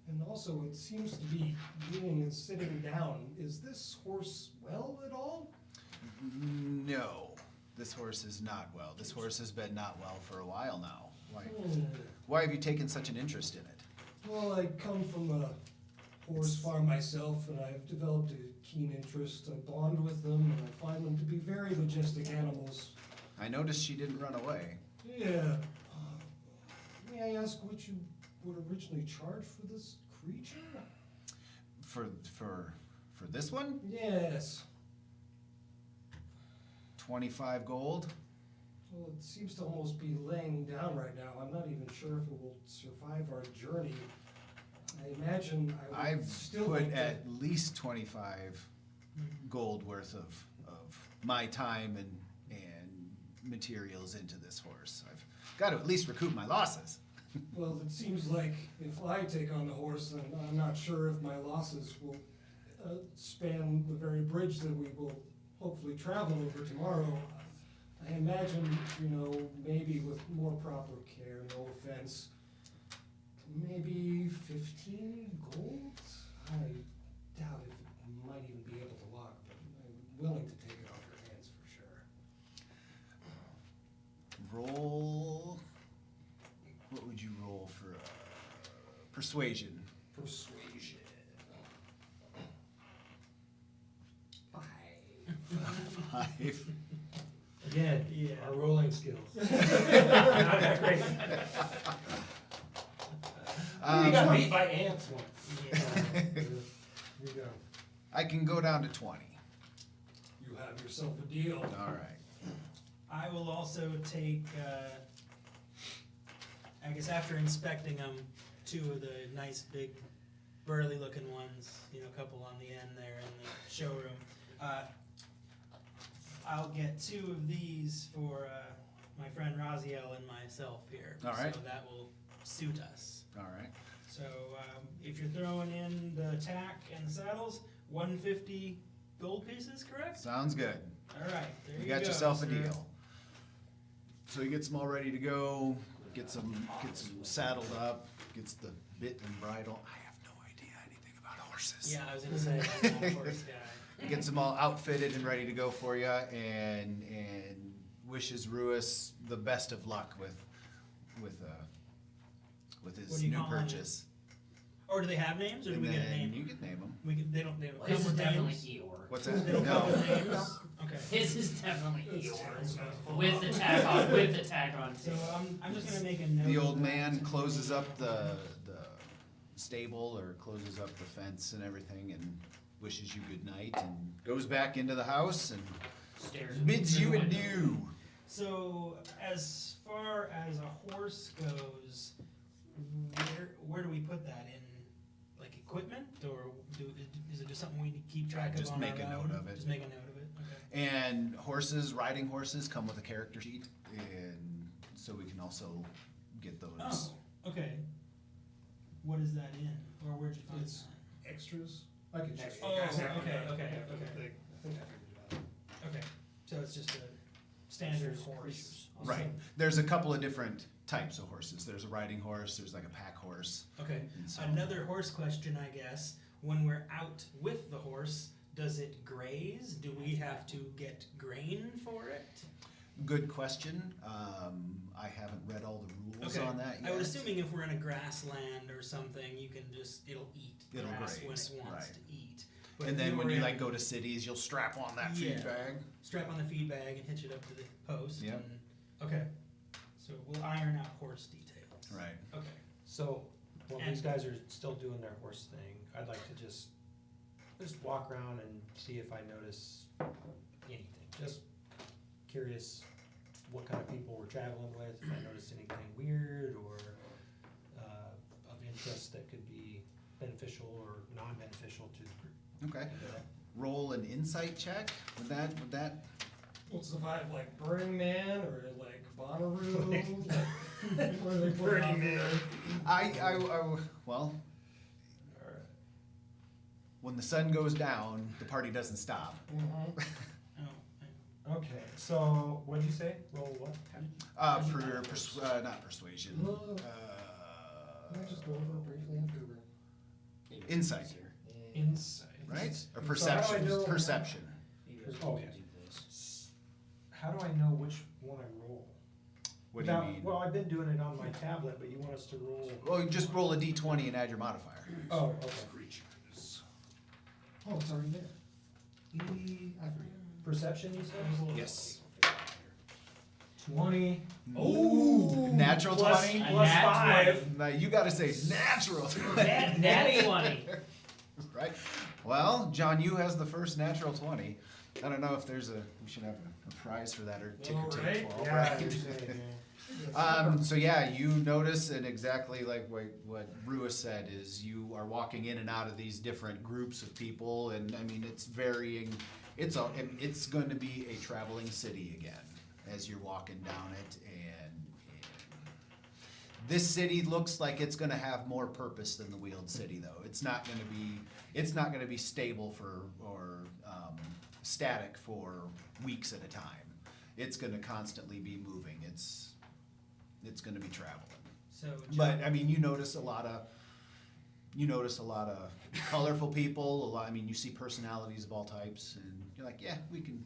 And also, it seems to be leaning and sitting down. Is this horse well at all? No, this horse is not well. This horse has been not well for a while now. Why have you taken such an interest in it? Well, I come from a horse farm myself, and I've developed a keen interest. I bond with them, and I find them to be very majestic animals. I noticed she didn't run away. Yeah. May I ask what you would originally charge for this creature? For this one, Yes. 25 gold. Well, it seems to almost be laying down right now. I'm not even sure if it will survive our journey. I imagine I would I've still put like to- at least 25 gold worth of my time and materials into this horse. I've got to at least recoup my losses. Well, it seems like if I take on the horse, then I'm not sure if my losses will span the very bridge that we will hopefully travel over tomorrow. I imagine, maybe with more proper care, no offense, maybe 15 gold? I doubt if it might even be able to lock, but I'm willing to take it off your hands for sure. Roll. What would you roll for persuasion? Persuasion. 5. 5. Again, Yeah. our rolling skills. Not that great. Um, We got beat by ants once. Yeah. Here we go. I can go down to 20. You have yourself a deal. All right. I will also take, I guess after inspecting them, 2 of the nice big burly looking ones, a couple on the end there in the showroom. I'll get 2 of these for my friend Raziel and myself here. All right. So that will suit us. All right. So if you're throwing in the tack and the saddles, 150 gold pieces, correct? Sounds good. All right, there you You go. got yourself a sir. deal. So he gets them all ready to go, gets them saddled up, gets the bit and bridle. I have no idea anything about horses. Yeah, I was gonna say, I'm not a horse guy. Gets them all outfitted and ready to go for you, and wishes Ruiz the best of luck with What his do you new call him? purchase. Or do they have names, or do And we get a then name? you can name them. They don't Well, come his is with definitely names? Eeyore. What's They that? don't come with No. names? Okay. His is definitely It's Eeyore. terrible. With the tack on, with the tack on. So I'm just gonna make a note. The of old that. man closes up the stable or closes up the fence and everything and wishes you good night and goes back into the house and Stairs bids through you the window. adieu. So as far as a horse goes, where do we put that in? Like equipment, or is it just something we need to keep track of Just on make our a own? note of it. Just make a note of it. Okay. And riding horses come with a character sheet, and so we can also get those. Oh, okay. What is that in, or where'd you find It's that? extras. I can check. Oh, I think okay. I figured it out. Okay, so it's just a standard horse. Right. There's a couple of different types of horses. There's a riding horse, there's like a pack horse. Okay, And so- another horse question, I guess. When we're out with the horse, does it graze? Do we have to get grain for it? Good question. I haven't read all the rules Okay, on that yet. I would assuming if we're in a grassland or something, you can it'll eat It'll grass when graze, it wants right. to eat. But And if then we when were you in- like go to cities, you'll strap on that feed Yeah. bag. strap on the feed bag and hitch it up to the post. Yep. and- Okay, so we'll iron out horse details. Right. Okay. So, while And- these guys are still doing their horse thing, I'd like to just walk around and see if I notice anything. Just curious what kind of people we're traveling with, if I notice anything weird or of interest that could be beneficial or non-beneficial to the group. Okay. Roll an insight check. Would that? What's the vibe like? Burning Man or like Bonnaroo? Where are they putting out there? Well, when the sun goes down, the party doesn't stop. Mhm. Oh, Okay, so what'd you say? Roll what? Not persuasion. Can I just go over it briefly after we're... Insight, Insight. right? Or So perception. how do I know- Perception. Oh, yeah. How do I know which one I roll? What do you Without- mean? Well, I've been doing it on my tablet, but you want us to roll? Well, you just roll a d20 and add your modifier. Oh, okay. Oh, it's already there. I forget. Perception, you said? Yes. 20. Ooh, natural Plus- 20. A plus nat 5. 20. Now you got to say natural. Natty 20. Right? Well, John, you has the first natural 20. I don't know if we should have a prize for that or ticker Alright. tape fall, Yeah, right? you're saying, yeah. So yeah, you notice, and exactly like what Ruiz said, is you are walking in and out of these different groups of people, and I mean, it's varying. It's going to be a traveling city again as you're walking down it, and this city looks like it's going to have more purpose than the Wheeled City, though. It's not going to be stable or static for weeks at a time. It's going to constantly be moving. It's going to be traveling. So, But I mean, you notice a lot of colorful people. I mean, you see personalities of all types, and you're like, yeah, we can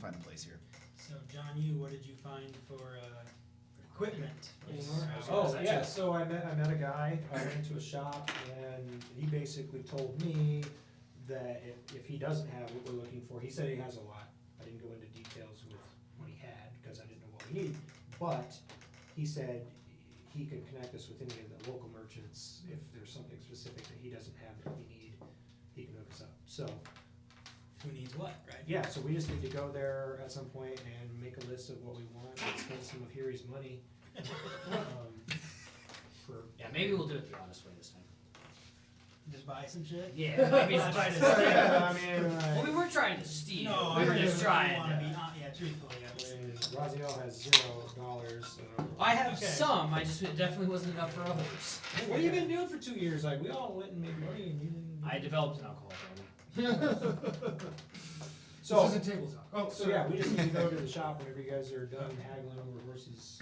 find a place here. So John, what did you find for equipment? Oh, yeah, so I met a guy, I went to a shop, and he basically told me that if he doesn't have what we're looking for, he said he has a lot. I didn't go into details with what he had, because I didn't know what we needed, but he said he could connect us with any of the local merchants. If there's something specific that he doesn't have that we need, he can hook us up. So, Who needs what, right? yeah, so we just need to go there at some point and make a list of what we want, and spend some of Harry's money. For Yeah, maybe we'll do it the honest way this time. Just buy some shit? Yeah, maybe not try to steal. Yeah, I mean, Well, we weren't trying to steal. No, we were I just trying. wanna be, To, yeah, truthfully, I was. Raziel has $0, so. I have Okay. some. I just it definitely wasn't enough for others. Hey, what have you been doing for 2 years? Like, we all went and made money and you didn't. I developed an alcohol problem. So, This isn't table talk. Oh, so yeah, we just need to go to the shop whenever you guys are done haggling over horses.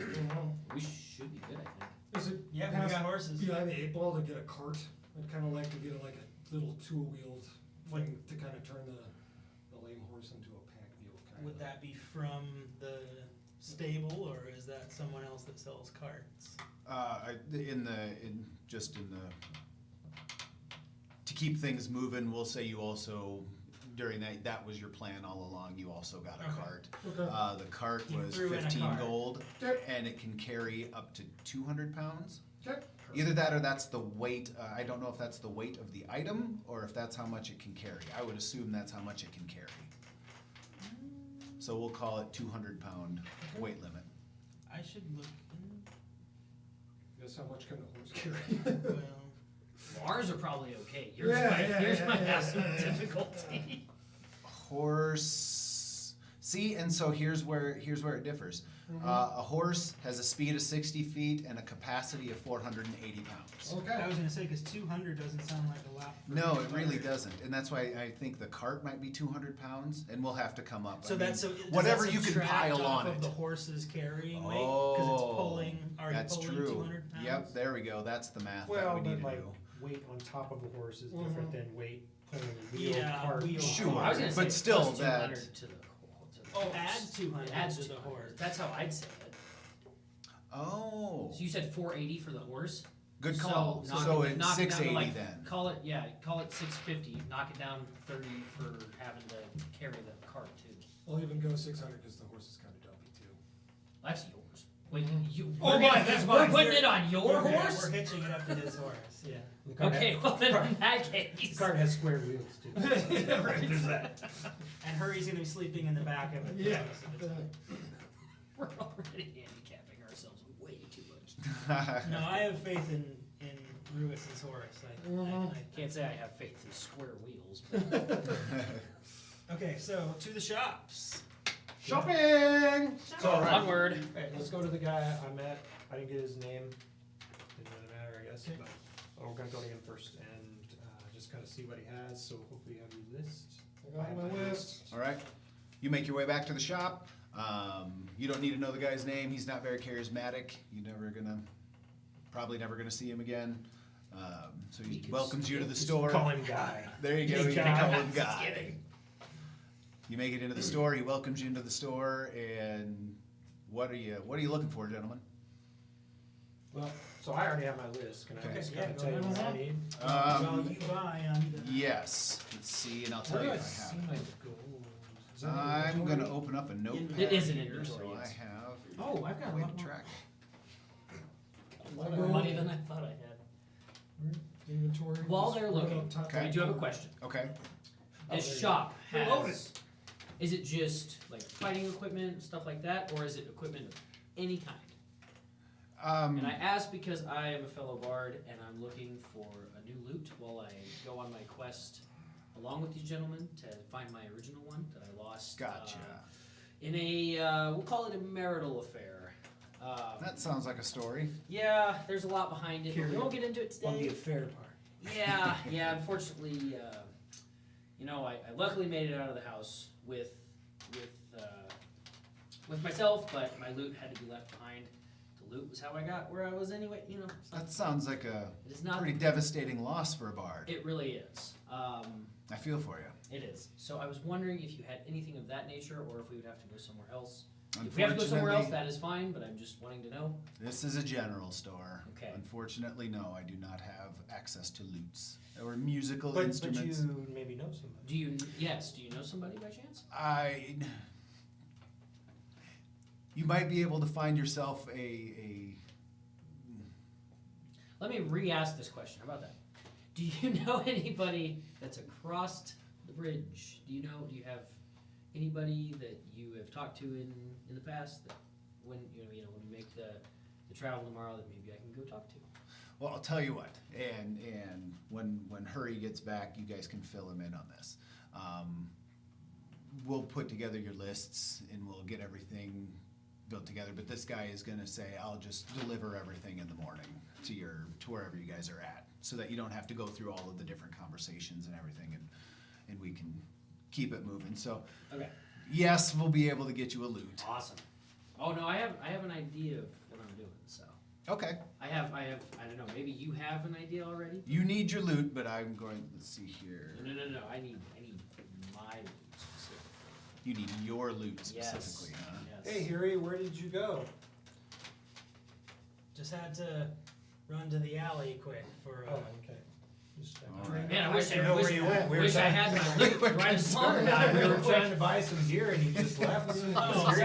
We should be good, I think. Is it Yeah, we past got horses. behind the 8 ball to get a cart? I'd kinda like to get like a little two-wheeled thing to kinda turn the lame horse into a pack mule kinda. Would that be from the stable, or is that someone else that sells carts? To keep things moving, we'll say you also, during that was your plan all along, you also got a Okay. cart. Okay. The cart You was threw in a 15 cart. gold, Okay. and it can carry up to 200 pounds. Okay. Either that or that's the weight, I don't know if that's the weight of the item, or if that's how much it can carry. I would assume that's how much it can carry. So we'll call it 200-pound weight limit. I should look, Guess how much can the horse carry? well, Well, ours are probably okay. Yours Yeah, might, yeah, yours yeah, might yeah, have some yeah. difficulty. Horse, see, and so here's where it differs. A horse has a speed of 60 feet and a capacity of 480 pounds. I Okay. was gonna say, cause 200 doesn't sound like a lot. for No, a it really cart. doesn't, and that's why I think the cart might be 200 pounds, and we'll have to come up. So I mean, that's, so does that whatever you can subtract pile off on of it. the horse's carrying weight, cause it's pulling, already That's pulling true. 200 pounds? Yep, there we go. That's the math that Well, we need but to like, do. weight on top of a horse is different than weight pulling a wheeled Yeah, cart. wheeled Sure, I was gonna say but still plus 200 that- to the Oh, horse. add 200 It adds to the 200. horse. That's how I'd say it. Oh, So you said 480 for the horse. good call. So, So knock it it's down to 680 like, then. Call it 650. Knock it down 30 for having to carry the cart too. I'll even go 600 because the horse is kinda dumpy too. That's yours. Wait, you? Oh, we're mine, gonna- that's We're mine. putting it on your Okay, horse. We're hitching it up to his horse, yeah. The cart Okay, well then in that The case. cart has square wheels too. Yeah, right, there's that. And Hurry's gonna be sleeping in the back of it. Yeah. So it's- We're already handicapping ourselves way too much. No, I have faith in Ruiz's horse. Can't say I have faith in square wheels. But Okay, so to the shops. Shopping! So, all right. Onward. Alright, let's go to the guy I met. I didn't get his name. Didn't really matter, I guess, but we're gonna go to him first and just kinda see what he has, so hopefully you have your list. I got my list. All right. You make your way back to the shop. You don't need to know the guy's name. He's not very charismatic. Probably never gonna see him again. So he welcomes you to the store. Call him Guy. There you go. Hey, You can Guy. call him Just Guy. kidding. You make it into the store. He welcomes you into the store. And what are you looking for, gentlemen? Well, so I already have my list. Can I Okay. just Yeah, kinda go tell you what I ahead. need? Well, you buy on the. Yes. Let's see, and I'll tell Where you do I if see I have my it. gold? Is that I'm inventory? gonna open up a notepad. It is an here, inventory, So I yes. have Oh, I've got a a way lot to more. track. More money than I thought I had. inventory. While just they're right looking, up top. Okay. I do have a question. Okay. This there you shop They're loaded. has, is it just like fighting equipment, stuff like that, or is it equipment of any kind? And I ask because I am a fellow bard and I'm looking for a new lute while I go on my quest along with these gentlemen to find my original one that I lost. Gotcha. In a, we'll call it a marital affair. That sounds like a story. Yeah, there's a lot behind it. We won't get into it On the today. affair part. Yeah, unfortunately, I luckily made it out of the house with myself, but my loot had to be left behind. The loot was how I got where I was anyway, it's not, That sounds like a it is not, pretty devastating loss for a bard. it really is. I feel for you. It is. So I was wondering if you had anything of that nature, or if we would have to go somewhere else. If we have to go somewhere else, Unfortunately, that is fine, but I'm just wanting to know. this is a general store. Okay. Unfortunately, no, I do not have access to lutes or musical But instruments. you maybe know somebody. Do you know somebody by chance? You might be able to find yourself a Let me re-ask this question. How about that? Do you know anybody that's across the bridge? Do you have anybody that you have talked to in the past that when when we make the travel tomorrow that maybe I can go talk to? Well, I'll tell you what, and when Hurry gets back, you guys can fill him in on this. We'll put together your lists and we'll get everything built together. But this guy is going to say, "I'll just deliver everything in the morning to wherever you guys are at, so that you don't have to go through all of the different conversations and everything, and we can keep it moving." So, Okay. yes, we'll be able to get you a loot. Awesome. Oh no, I have an idea of what I'm doing. So Okay. I don't know. Maybe you have an idea already. You need your loot, but I'm going. Let's see here. No. I need my loot specifically. You need your loot Yes. specifically, huh? Yes. Hey, Harry, where did you go? Just had to run to the alley quick for, Oh, okay. Just All right. Man, I wish I know where you went. We were wish I trying- had my loot right in front of me. we were trying to buy some gear and you just left. Oh, sorry,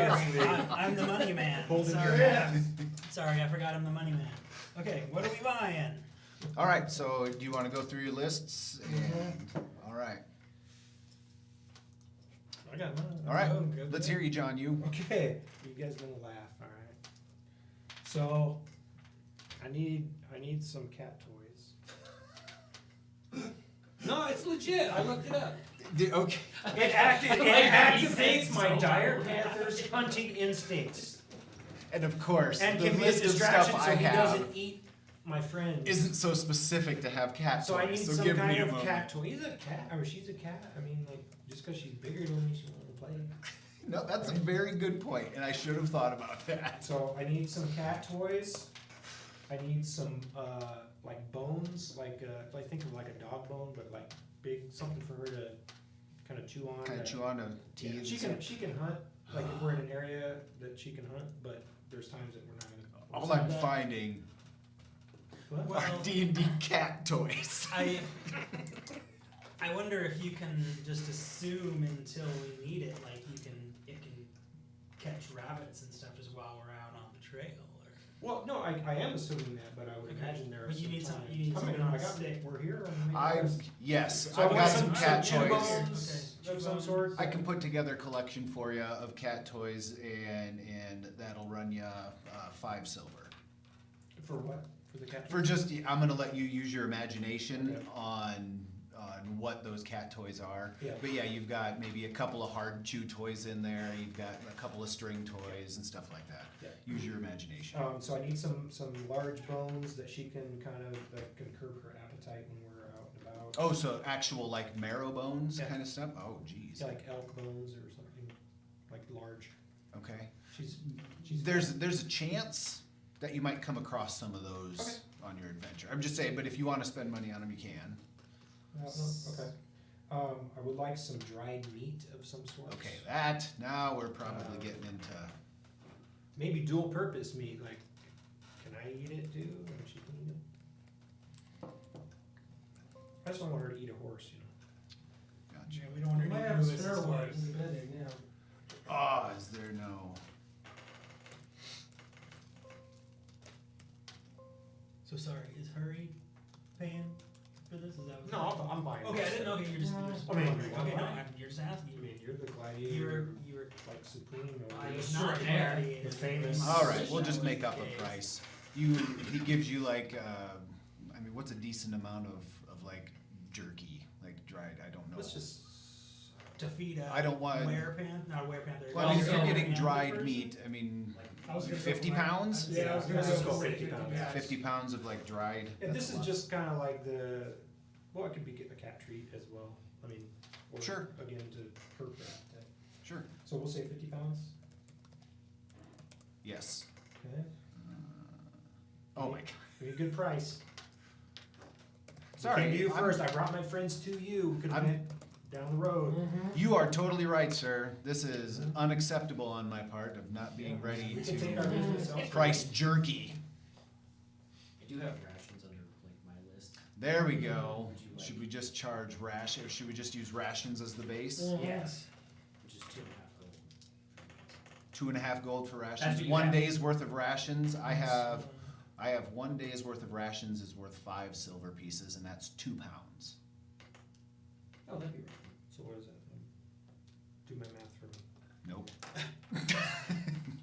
I'm the money man. Holding your Sorry. hand. Sorry, I forgot I'm the money man. Okay, what are we buying? All right. So, do you want to go through your lists? And, all right. I got mine. All right. Oh, good. Let's hear you, John. You. Okay, you guys gonna laugh, alright. So, I need some cat toys. No, it's legit, I looked it up. Okay. It activates my dire panther's hunting instincts. And of course, And the can be a list of distraction stuff so I he have doesn't eat my friends. isn't so specific to have cat So I toys. need So some give me kind a of moment. cat toy. He's a cat, or she's a cat. I mean, like, just because she's bigger doesn't mean she won't play. No, that's a very good point, and I should have thought about that. So I need some cat toys. I need some like bones, like I think of like a dog bone, but like big, something for her to kind of chew on. Kind of that- chew on a Yeah, teeth. she can hunt. Like if we're in an area that she can hunt, but there's times that we're not. All I'm finding What? Well, are D&D cat toys. I wonder if you can just assume until we need it, like it can catch rabbits and stuff just while we're out on the trail, or. Well, no, I am assuming that, but I would Okay. imagine there are But you some need some- times. you need I mean, something on I a got, stick. we're here. Yes, So I've I got want some cat chew toys. bones Okay. of some sort. I can put together a collection for you of cat toys, and that'll run you 5 silver. For what? For the cat? For just, I'm gonna let you use your imagination Okay. on what those cat toys are. Yeah. But yeah, you've got maybe a couple of hard chew toys in there. You've got a couple of string toys and stuff like that. Yeah. Use your imagination. So I need some large bones that she can kind of, that can curb her appetite when we're out and about. Oh, so actual like marrow bones Yeah. kind of stuff? Oh, geez. Yeah, like elk bones or something, like large. Okay. She's. There's a chance that you might come across some of those Okay. on your adventure. I'm just saying, but if you want to spend money on them, you can. Okay. I would like some dried meat of some sort. Okay, now we're probably getting into. Maybe dual purpose meat, like, can I eat it too, and she can eat it? I just don't want her to eat a horse, Gotcha. Yeah, we don't want We to might eat have a Lewis's spare one toys. in the bedding, yeah. Oh, is there no? So sorry, is Hurry paying? for this? Is that what? No, I'm buying. Okay, I this. didn't know. Okay, you're just. I mean, Okay, no, you're just asking. I mean, you're the You gladiator, were. like supreme. Or I the was not super- there. The famous. All right, we'll That just was make the up a case. price. He gives you like, I mean, what's a decent amount of like jerky, like dried, I don't know. Let's just. To feed a. I don't want- Werepanther, not a werepanther. Well, I mean, if you're Also- getting dried meat, I mean, I was gonna go 50 for my- pounds? Yeah, I was gonna Let's go go for 50 pounds. Yeah. 50 pounds of like dried. And that's this a is lot. just kind of like the, well, it could be a cat treat as well. I mean, or Sure. again to perk that. Sure, So we'll say 50 pounds. yes. Okay. Oh my god. Give me a good price. Sorry, Came to you I'm- first. I brought my friends to you. Could have I'm- went down the road. You are totally right, sir. This is unacceptable on my part of not being ready We can take our to business elsewhere. price jerky. I do have rations under like my list. There we go. Would you like- Should we just charge ration, should we just use rations as the base? Yes. Which is 2.5 gold. 2.5 gold for That's rations, what you 1 have. day's worth of rations, I have 1 day's worth of rations is worth 5 silver pieces, and that's 2 pounds. Oh, that'd be right. So what is that? Do my math for me. Nope.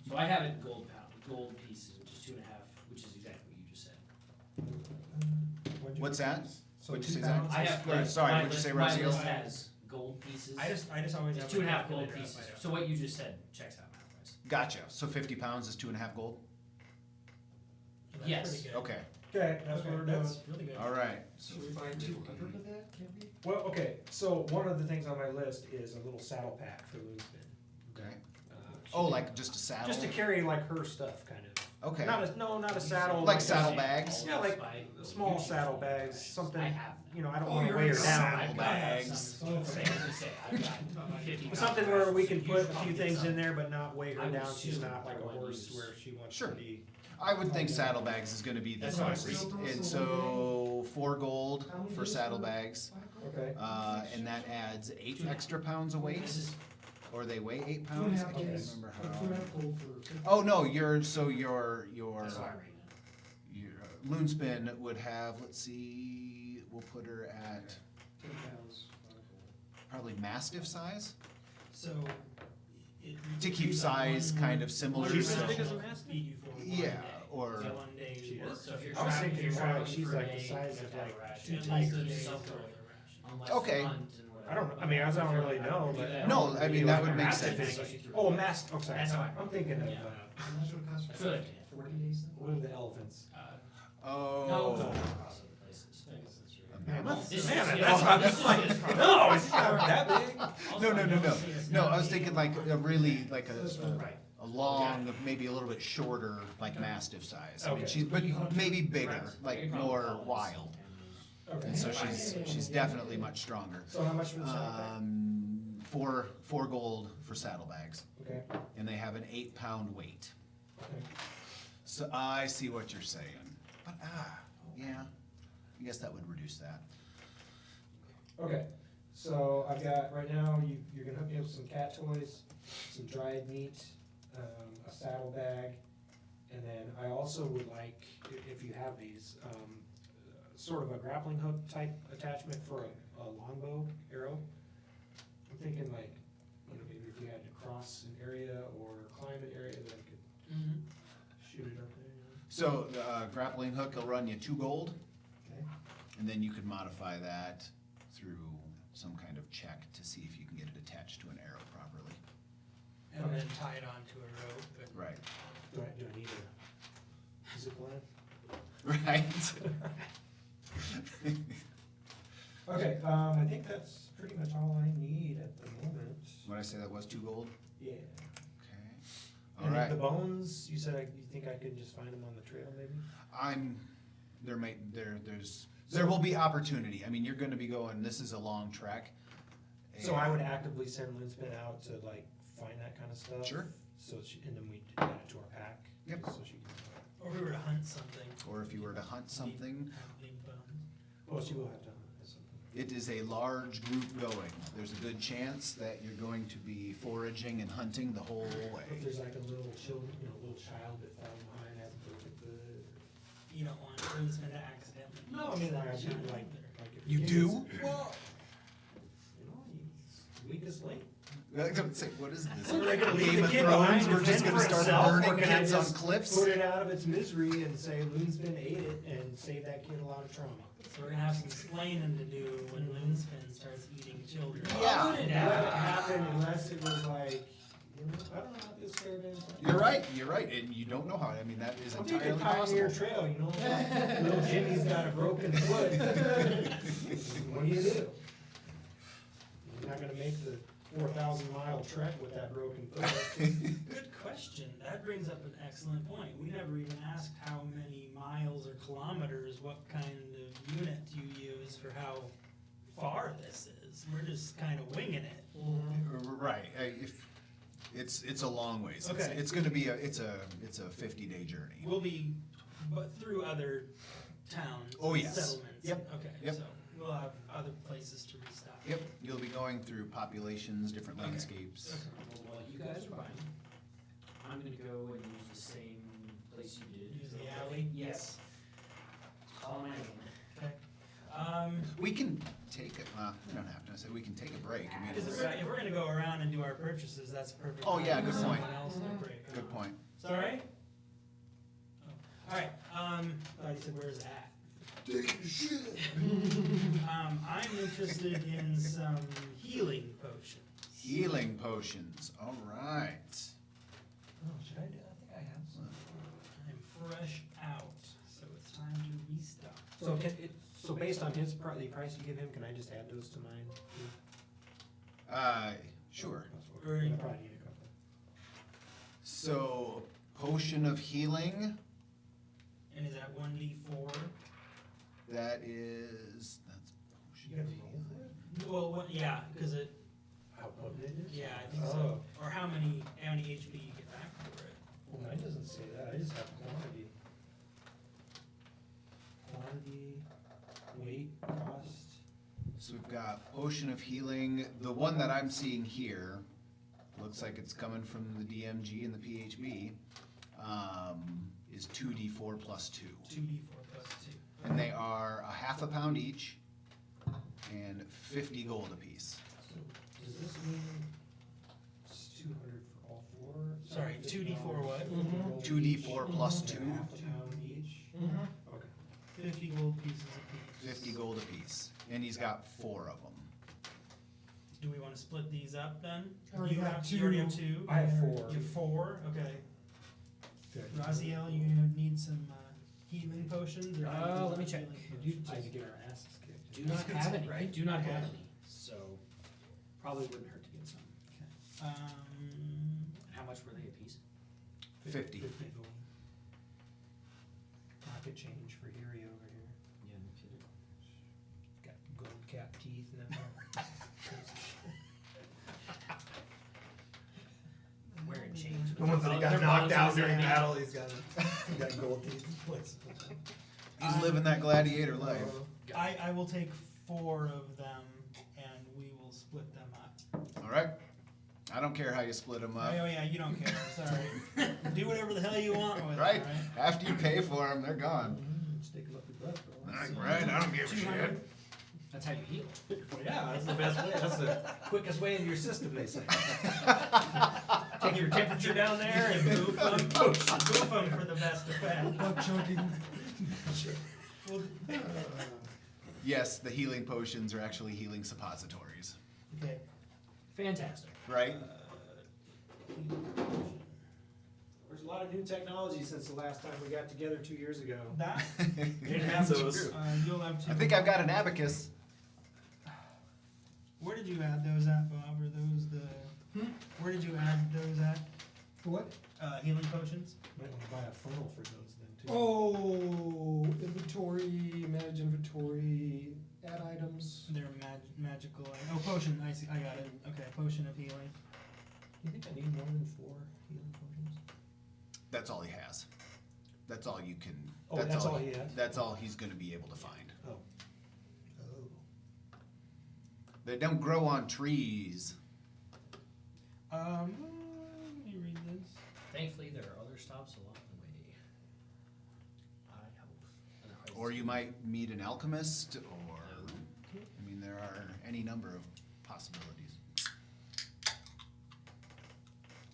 So I have it in gold pieces, which is 2.5, which is exactly what you just said. What'd you- What's that? So What'd you 2 say, Zach? pounds I is- have, Or, sorry, my what'd you say, list- my Raziel? list has gold pieces. I just always It's have. 2.5 gold calculator up pieces. my- So what you just said checks out math-wise. Gotcha, so 50 pounds is 2.5 gold? That's Yes. pretty good. Okay, Okay, that's what we're doing. That's really good. alright. So Should we find 200 of that, can we? Well, okay, so one of the things on my list is a little saddle pack for Loonspin. Okay. She Oh, can- like just a saddle? Just to carry like her stuff, kind of. Okay. Not a saddle. Like a- saddlebags? Yeah, like By- small saddlebags, something, I have them. you know, I don't Oh, wanna you're weigh her in down. saddlebags. Oh, Say, okay. I was gonna say, I've got 50 Something pounds where of we can rations. put a Usually few I'll get things some. in there, but not weigh I her would down. She's assume not like a I would horse use- where she wants Sure. to be. I would think saddlebags is gonna be the That's what I closest, was- and so 4 gold for saddlebags. Okay. And that adds 8 extra pounds of weight, This is, or they weigh 8 2.5 pounds? I can't gold, remember but how. 2.5 gold for 50. Oh, no, your that's why I read it. your Loonspin would have, let's see, we'll put her at 10 pounds, 5 gold. probably mastiff size? So. it- To keep it's a size one- kind of similar one She's as big session as a will mastiff? feed you for one Yeah, day. or- So 1 day She work. is? So if you're I was traveling- thinking if you're more like traveling she's for a like the day, size you of have like rations. two Unless tigers. there's Something something like with a ration. Unless Okay. the hunt and whatever. I don't, I mean, I don't really know, but. No, I mean, that would make Mastiff sense. is- Oh, a mastiff, oh, sorry, That's how I- I'm thinking of, Yeah. How much would it cost for Good. 40 days then? what are the elephants? No, Oh. across other places. A mammoth? This is- Man, yeah, that's- this is just cross- No, it's not that big. No, no, no, no. No, I was thinking like a really, like Right. a long, maybe a little bit shorter, like mastiff size. I mean, Okay. she's, but maybe bigger, Right. like You probably more call this wild. Okay. And so she's definitely much stronger. So how much for the saddle 4 gold for saddlebags, Okay, and they have an 8-pound weight. okay. So I see what you're saying, but yeah, I guess that would reduce that. Okay, so I've got, right now, you're gonna hook me up with some cat toys, some dried meat, a saddle bag, and then I also would like, if you have these, sort of a grappling hook type attachment for a longbow arrow. I'm thinking like, you know, maybe if you had to cross an area or climb an area that I could Mhm. shoot it up there, you know? So the grappling hook will run you 2 gold, Okay. and then you could modify that through some kind of check to see if you can get it attached to an arrow properly. And then tie it onto a rope. and- Right. Do I need a zip line? Right. Okay, I think that's pretty much all I need at the moment. When I say that was 2 gold? Yeah. Okay. All And then the right. bones, you said you think I could just find them on the trail maybe? There will be opportunity. I mean, you're gonna be going, this is a long trek. So I would actively send Loonspin out to like find that kind of stuff? Sure. So she, and then we add it to our pack? Yep. So she can, Or if we were to hunt something. Or if you were to hunt something, leave bones. well, she will have to hunt something. it is a large group going. There's a good chance that you're going to be foraging and hunting the whole If way. there's like a little children, you know, little child that fell behind, hasn't broken the. You don't want Loonspin to accidentally. No, I mean, like, Giant like, panther. Like if You it's- do? Well, you know, he's weakest link. I was gonna say, what is this? So we're gonna leave Game the of kid behind Thrones? We're to just fend gonna for start himself, or burning can I kids on just cliffs? Put it out of its misery and say Loonspin ate it and save that kid a lot of trauma. So we're gonna have some explaining to do when Loonspin starts eating children. Yeah. I wouldn't let it happen unless it was like, you know, I don't know about this caravan. You're right, and you don't know how, I mean, that is I'm taking entirely Pioneer possible. Trail, you know, like, little Jimmy's got a broken foot. What do you do? You're not gonna make the 4,000-mile trek with that broken foot. Good question. That brings up an excellent point. We never even asked how many miles or kilometers, what kind of unit you use for how far this is. We're just kind of winging it. Right, if, it's a long ways. Okay. It's gonna be it's a 50-day journey. We'll be, but through other towns, Oh, yes. settlements. Yep. Okay, Yep. so we'll have other places to restock. Yep, you'll be going through populations, different Okay. landscapes. Well, while you guys are buying, I'm gonna go and use the same place you did. Use the alley? Yes. Call my name. Okay. We can take it, we don't have to, say we can take a break, I mean, Because if we're gonna go around and do our purchases, that's perfect. Oh, yeah, good Someone point. else to break. good point. Sorry? Oh. Alright, thought you said where's that? I'm interested in some healing potions. Healing potions, all right. Oh, should I do? I think I have some. I'm fresh out, so it's time to restock. So based on his, the price you give him, can I just add those to mine? Sure. I probably need a couple. So, potion of healing, And is that 1d4? that's potion You of gotta roll for healing. it? Well, what, yeah, because it, How potent it is? yeah, I think so. Or how many HP you get back for it. Well, mine doesn't say that, I just have quantity. Quantity, weight, cost. So we've got potion of healing, the one that I'm seeing here, looks like it's coming from the DMG and the PHB, is 2d4 plus 2. 2d4 plus 2. And they are a half a pound each, and 50 gold apiece. So, does this mean it's 200 for all four? Sorry, 2d4 what? 2d4 plus 2, Half a pound each? Okay. 50 gold pieces apiece. 50 gold apiece, and he's got 4 of them. Do we want to split these up then? I already have You already have two. 2? I have 4. You have 4? Okay. Good. Raziel, you need some healing potions? Or Let me check. You tend to get our asses kicked. Do not have any, Right. do not have Okay. any, so probably wouldn't hurt to get some. How much were they a piece? 50. gold. Pocket change for Erie over here. Yeah, no kidding. Got gold cap teeth and that. Wearing chains. The ones that he got They're knocked out boxes, during yeah. battle, he's got gold teeth in place. He's living that gladiator life. I will take 4 of them and we will split them up. All right? I don't care how you split them Oh up. yeah, you don't care, sorry. Do whatever the hell you want with Right? them, right? After you pay for them, they're gone. Stick them up your butt, bro. Right? I don't give a 200. shit. That's how you heal. Well, yeah, that's the best way, that's the quickest way into your system, they say. Take your temperature down there and Goof them for the best effect. Butt choking. Well, Yes, the healing potions are actually healing suppositories. okay. Fantastic. Right? There's a lot of new technology since the last time we got together 2 years ago. That, We didn't have those. you'll have to. I think I've got an abacus. Where did you add those at, Bob? Are those the? Where did you add those at? For what? Healing potions. Might want to buy a funnel for those then too. Oh, inventory, manage inventory, add items. They're magical. Oh, potion. I see. I got it. Okay, potion of healing. You think I need more than 4 healing potions? That's all he has. That's all you can. Oh, that's all he has? That's all he's going to be able to find. Oh. They don't grow on trees. Let me read this. Thankfully, there are other stops along the way. I hope. Otherwise- Or you might meet an alchemist, or there are any number of possibilities.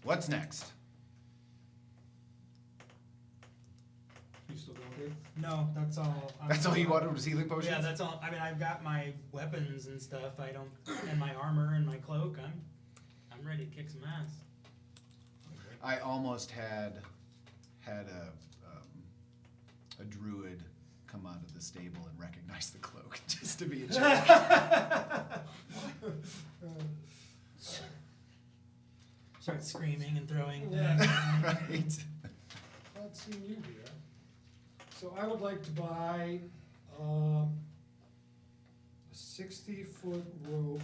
What's next? You still going, Dave? No, that's all. That's all you wanted was healing potions? Yeah, that's all. I mean, I've got my weapons and stuff. I don't, and my armor and my cloak. I'm ready to kick some ass. I almost had a druid come out of the stable and recognize the cloak just to be a jerk. Start screaming and throwing. Yeah. Right. Not seeing you here. So I would like to buy a 60-foot rope.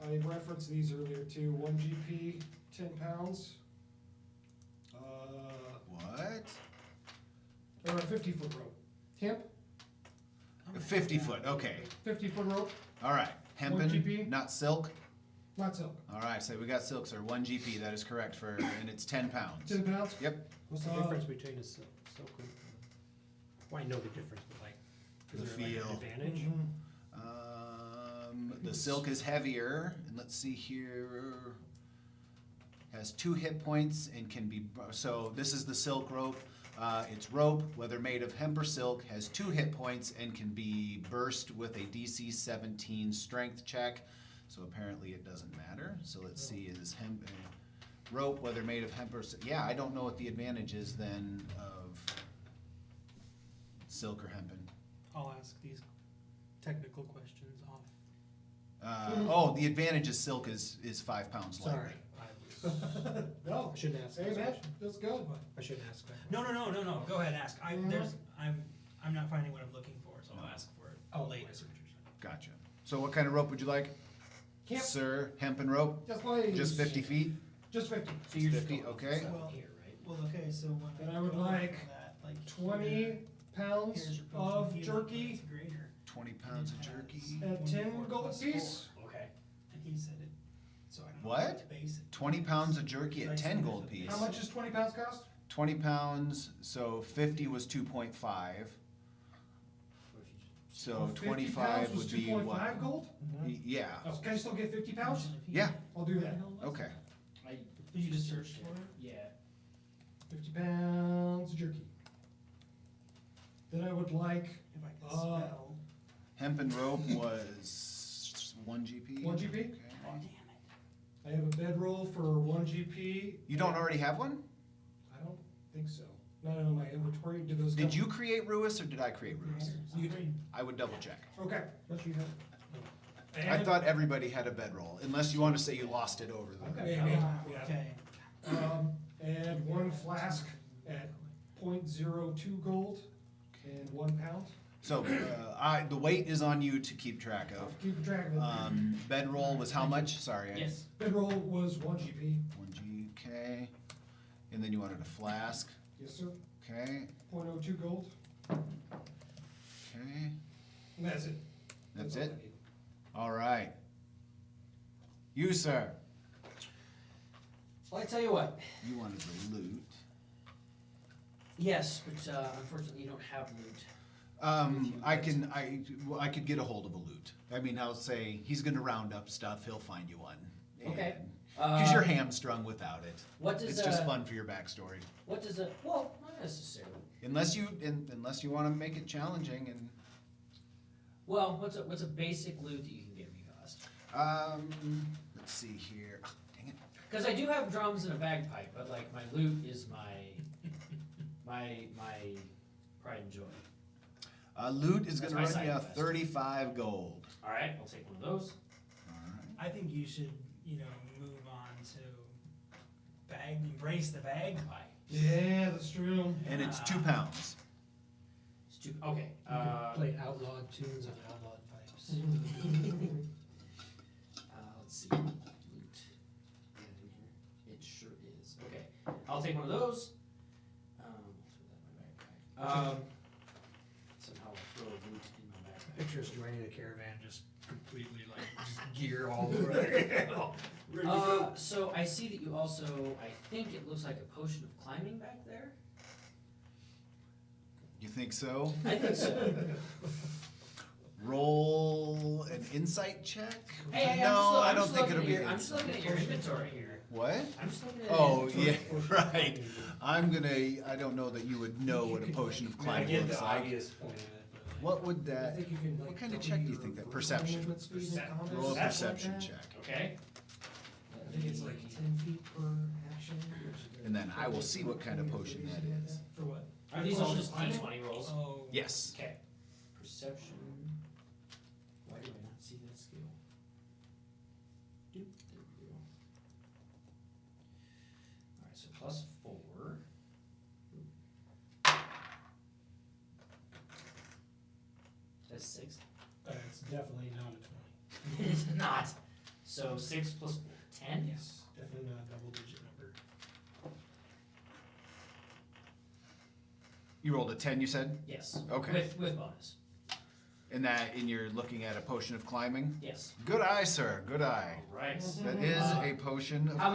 I referenced these earlier too. 1 GP, 10 pounds. What? Or a 50-foot rope. Hemp, A 50-foot, okay. 50-foot rope, All right. 1 Hempen, GP? not silk. not silk. All right, so we got silk, sir. 1 GP, that is correct, and it's 10 pounds. 10 pounds? Yep. What's the difference between a silk and, well, I know the difference, but like, The is there like feel. an advantage? The silk is heavier, and let's see here. Has 2 hit points and can be, so this is the silk rope. It's rope, whether made of hemp or silk, has 2 hit points and can be burst with a DC 17 strength check. So apparently it doesn't matter. So let's see, is hemp, rope, whether made of hemp or, yeah, I don't know what the advantage is then of silk or hempen. I'll ask these technical questions off. Oh, the advantage is silk is 5 pounds lighter. Sorry, No. I shouldn't ask. Hey those man, questions. that's good. I shouldn't ask that. No. Go ahead, ask. Mhm. I'm not finding what I'm looking for, so I'll ask for it. Oh, later. Gotcha. So what kind of rope would you like? Hemp. Sir, hempen rope? Just please. Just 50 feet? Just 50. So you're just 50, going okay. from here, right? Well, okay, so when And I would go like for that, like 20 pounds here's your potion of healing, jerky it's greater. 20 pounds of jerky. at 10 gold plus piece. Okay. And he said it, so I don't know What? to base it. 20 pounds of jerky at 10 gold piece. How much does 20 pounds cost? 20 pounds, so 50 was 2.5. So 50 25 pounds was would be 2.5 what? gold? Yeah. Oh, can I still get 50 pounds? Yeah. I'll do that. Okay. Did you just search for it? Yeah. 50 pounds of jerky. Then I would like If I can spell. Hempen rope was 1 GP. 1 GP? Okay. Oh, damn it. I have a bedroll for 1 GP. You don't already have one? I don't think so. Not in my inventory. Do those Did come- you create Ruis or did I create Ruis? You did. I would double check. Okay. What you have? I thought everybody had a bedroll, unless you want to say you lost it over the. Okay. Yeah. Okay. And 1 flask at 0.02 gold and 1 pound. So the weight is on you to keep track of. Keep track of it. Bedroll was how much? Sorry. Yes. Bedroll was 1 GP. 1 GK. And then you wanted a flask. Yes, sir. Okay. 0.02 gold. Okay. And that's it. That's all I it? need. All right. You, sir. Well, I tell you what. You wanted the loot. Yes, but unfortunately you don't have loot. I could get a hold of a loot. I mean, I'll say he's gonna round up stuff. He'll find you one. Okay. Because you're hamstrung without it. What does It's just fun for your backstory. What does it? Well, not necessarily. Unless you want to make it challenging and. Well, what's a basic loot that you can give me, Cost? Let's see here. Oh, dang it. Because I do have drums and a bagpipe, but like my loot is my pride and joy. Loot is That's gonna my run you side quest. 35 gold. All right, I'll take one of those. I think you should, move on to embrace the bagpipe. Yeah, that's true. And it's 2 pounds. It's two. Okay. You can play outlawed tunes on outlawed pipes. Let's see. Loot. It sure is. Okay, I'll take one of those. I'll throw that in my backpack. Somehow I'll throw loot in my backpack. Pictures joining the caravan just completely like just gear all over. So I see that you also, I think it looks like a potion of climbing back there. You think so? I think so. Roll an insight check? Hey, No, I I'm don't just think looking it'll be at your, I'm just looking at your insight. inventory here. What? I'm just looking at Oh, your yeah, inventory. right. I don't know that you would know what a potion of I climbing get looks the like. obvious point of it, but like. What would I that, think you can, like, what kind of double check do you your think that, vertical perception? movement speed in combat, Roll a stuff like perception that. check. Okay. I think it's like 10 feet per action. And then I will see what kind of potion that is. For what? Are these all just D20 rolls? Oh. Yes. Okay. Perception. Why do I not see that skill? Doop, there we go. Alright, so +4. That's 6. It's definitely not a 20. It is not. So 6 + 4, 10? Yes, definitely not a double digit number. You rolled a 10, you said? Yes. Okay. With bonus. And you're looking at a potion of climbing? Yes. Good eye, sir, good eye. Right. That is a potion of How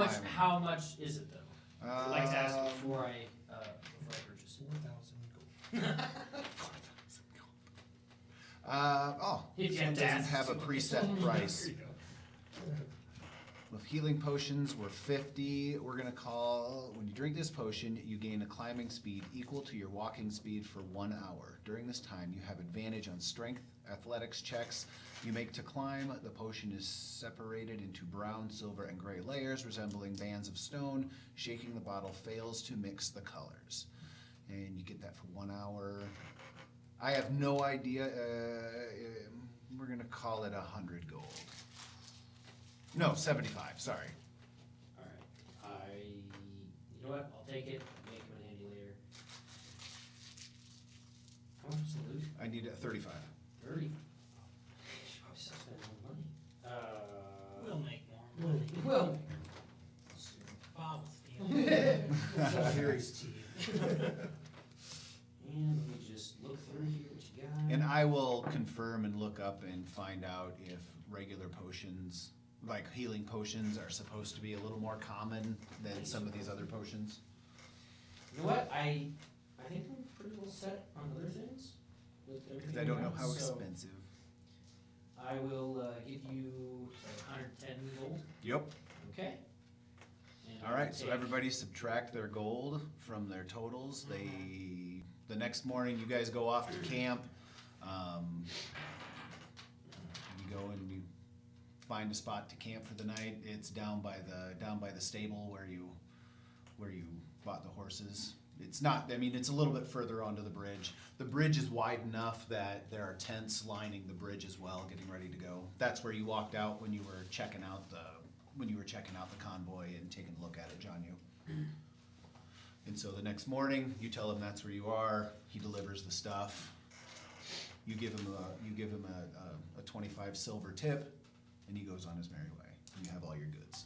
climbing. much is it though? I'd like to ask before I purchase it. 4,000 gold. If This you one had to doesn't ask have a so. preset price. There you go. With healing potions, we're 50. We're gonna call, when you drink this potion, you gain a climbing speed equal to your walking speed for 1 hour. During this time, you have advantage on strength, athletics checks you make to climb. The potion is separated into brown, silver, and gray layers resembling bands of stone. Shaking the bottle fails to mix the colors. And you get that for 1 hour. I have no idea, we're gonna call it 100 gold. No, 75, sorry. Alright, you know what, I'll take it, make them handy later. How much was the loot? I need a 35. 30. Should probably stop spending more money. We'll make more money. Well. Bob will steal. Harry's teeth. And let me just look through here what you got. And I will confirm and look up and find out if regular potions, like healing potions, are supposed to be a little more common than some of these other potions. You know what, I think I'm pretty well set on other things. With Because everything I don't know else, how so expensive. I will give you 110 gold, Yep. okay? And All right, so take- everybody subtract their gold from their totals. The next morning, you guys go off to camp. You go and you find a spot to camp for the night. It's down by the stable where you bought the horses. It's not, I mean, it's a little bit further onto the bridge. The bridge is wide enough that there are tents lining the bridge as well, getting ready to go. That's where you walked out when you were checking out the convoy and taking a look at it, John, you. And so the next morning, you tell him that's where you are. He delivers the stuff. You give him a 25 silver tip, and he goes on his merry way. And you have all your goods.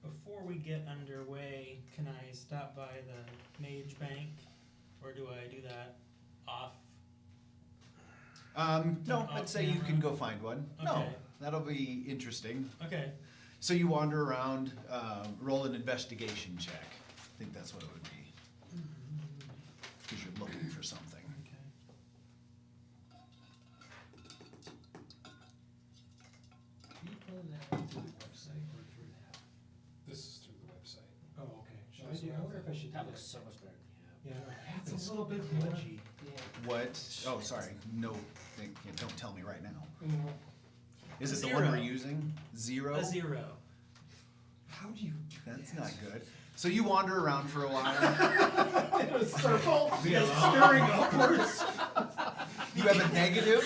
Before we get underway, can I stop by the mage bank? Or do I do that off? No, I'd say you can go find one. No, Okay. that'll be interesting. Okay. So you wander around, roll an investigation check. I think that's what it would be. Because you're looking for something. Okay. People that through the website or through an app? This is through the website. Oh, okay. I wonder if I should do That that. looks so much better than Yeah, It's a little bit more. glitchy. the app. What? Oh, sorry. No, don't tell me right now. No. Is it the Zero. one we're using? 0? A 0. How do you do That's that? not good. So you wander around for a while. In a circle, Yeah. staring upwards. You have a negative.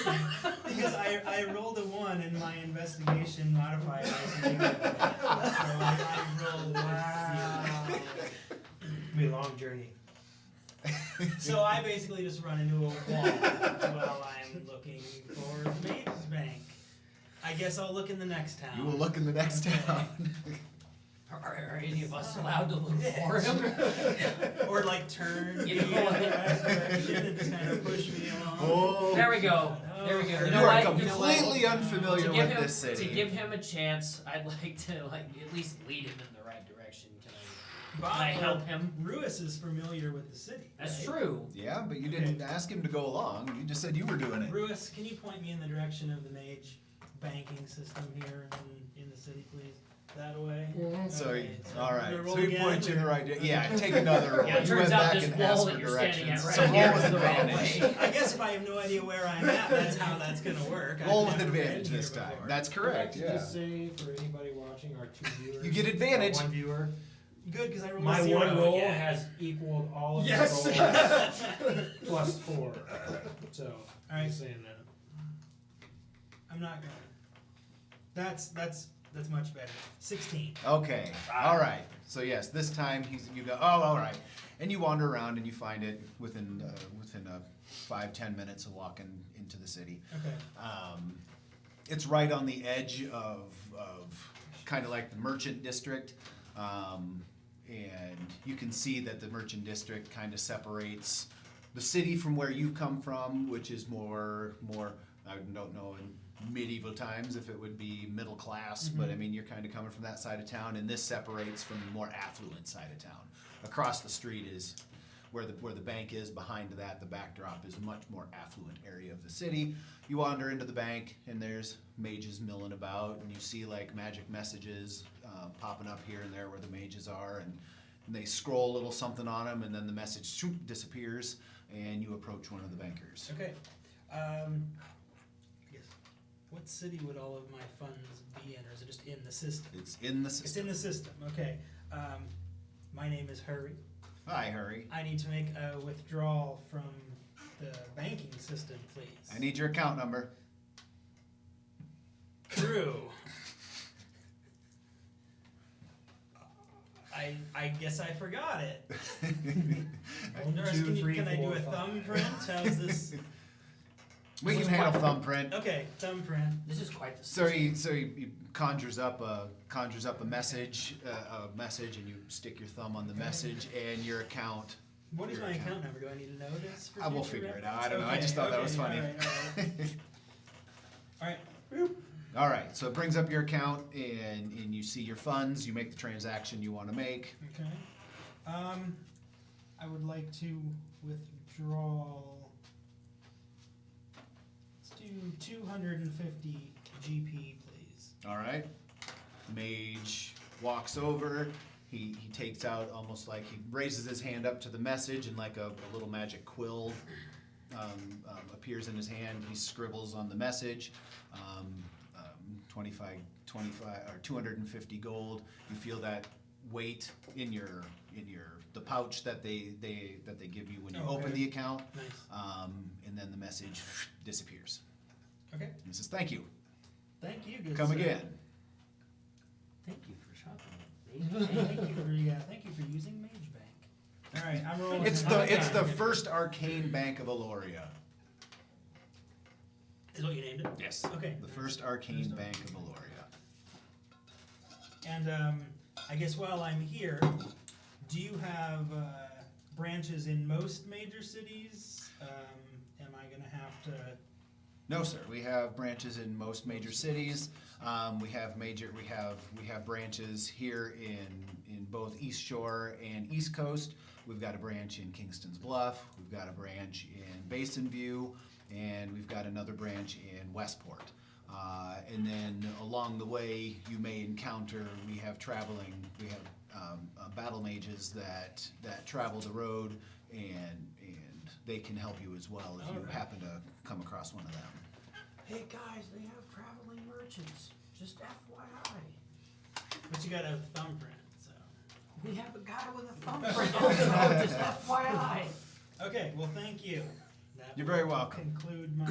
Because I rolled a 1 and my investigation modifier is negative. So I rolled a 0. It'll be a long journey. So I basically just run into a wall while I'm looking for the mage's bank. I guess I'll look in the next town. You will look in the next town. Are any of us allowed to look for him? Or like turn You me in know what? the right direction and just kind of push me along. Oh. There we go. There we go. You You know are what? You know what? completely unfamiliar To give with him, this city. to give him a chance, I'd like to at least lead him in the right direction. Can I Bob, Can I help him? Ruiz is familiar with the city. That's right? true. Yeah, but you didn't ask him to go along. You just said you were doing it. Ruiz, can you point me in the direction of the mage banking system here in the city, please? That way? Mhm. So, Okay, all right. I'm gonna roll So he again, points you in the or- right direction. Yeah, take another roll. Yeah, it You turns went out back this and wall asked that for you're standing directions. at right So here roll with is the wrong advantage. way. I guess if I have no idea where I'm at, that's how that's gonna work. I've Roll with never been advantage here this time. before. That's I'd correct, like to yeah. just say for anybody watching, our 2 viewers. You get advantage. our 1 viewer. Good, because I rolled My a 0 one roll again. has equaled all of Yes. the rolls plus 4. So, Alright. just saying that. I'm not gonna. That's much better. 16. Okay, all right. So yes, this time you go, oh, all right. And you wander around and you find it within 5-10 minutes of walking into the city. Okay. It's right on the edge of kind of like the merchant district. And you can see that the merchant district kind of separates the city from where you've come from, which is more, I don't know, in medieval times if it would be middle class, but I mean, you're kind of coming from that side of town, and this separates from the more affluent side of town. Across the street is where the bank is. Behind that, the backdrop is a much more affluent area of the city. You wander into the bank, and there's mages milling about, and you see like magic messages popping up here and there where the mages are, and they scroll a little something on them, and then the message shoop, disappears, and you approach one of the bankers. Okay. I guess. What city would all of my funds be in, or is it just in the system? It's in the It's system. in the system. Okay. My name is Hurry. Hi, Hurry. I need to make a withdrawal from the banking system, please. I need your account number. True. I guess I forgot it. Nurse, 2, can, 3, can I do 4, a 5. thumbprint? How's this? We can handle thumbprint. Okay, thumbprint. This is quite the So he conjures up a message, and you stick your thumb on the message, and your account. What is Your my account. account number? Do I need to know this? For I will future figure it reference? out. I don't know. I just thought that was funny. All right. All right. All right. So it brings up your account, and you see your funds. You make the transaction you want to make. Okay. I would like to withdraw. Let's do 250 GP, please. All right. Mage walks over. He takes out almost like he raises his hand up to the message, and like a little magic quill appears in his hand. He scribbles on the message, 25 or 250 gold. You feel that weight in the pouch that they give you when you open Okay. the account, Nice. and then the message disappears. Okay. He says, "Thank you. Thank you. Good Come sir. again." Thank you for shopping. Thank you for using Mage Bank. All right, I'm rolling. It's the first arcane bank of Aloria. Is what you named it. Yes. Okay. The first arcane bank of Aloria. And I guess while I'm here, do you have branches in most major cities? Am I gonna have to? No, sir. We have branches in most major cities. We have branches here in both East Shore and East Coast. We've got a branch in Kingston's Bluff. We've got a branch in Basin View, and we've got another branch in Westport. And then along the way, you may encounter, we have battle mages that travel the road, and they can help you as well if you Alright. happen to come across one of them. Hey guys, they have traveling merchants. Just FYI. But you got a thumbprint, so. We have a guy with a thumbprint also, just FYI. Okay, well, thank you. That You're will very welcome. Conclude my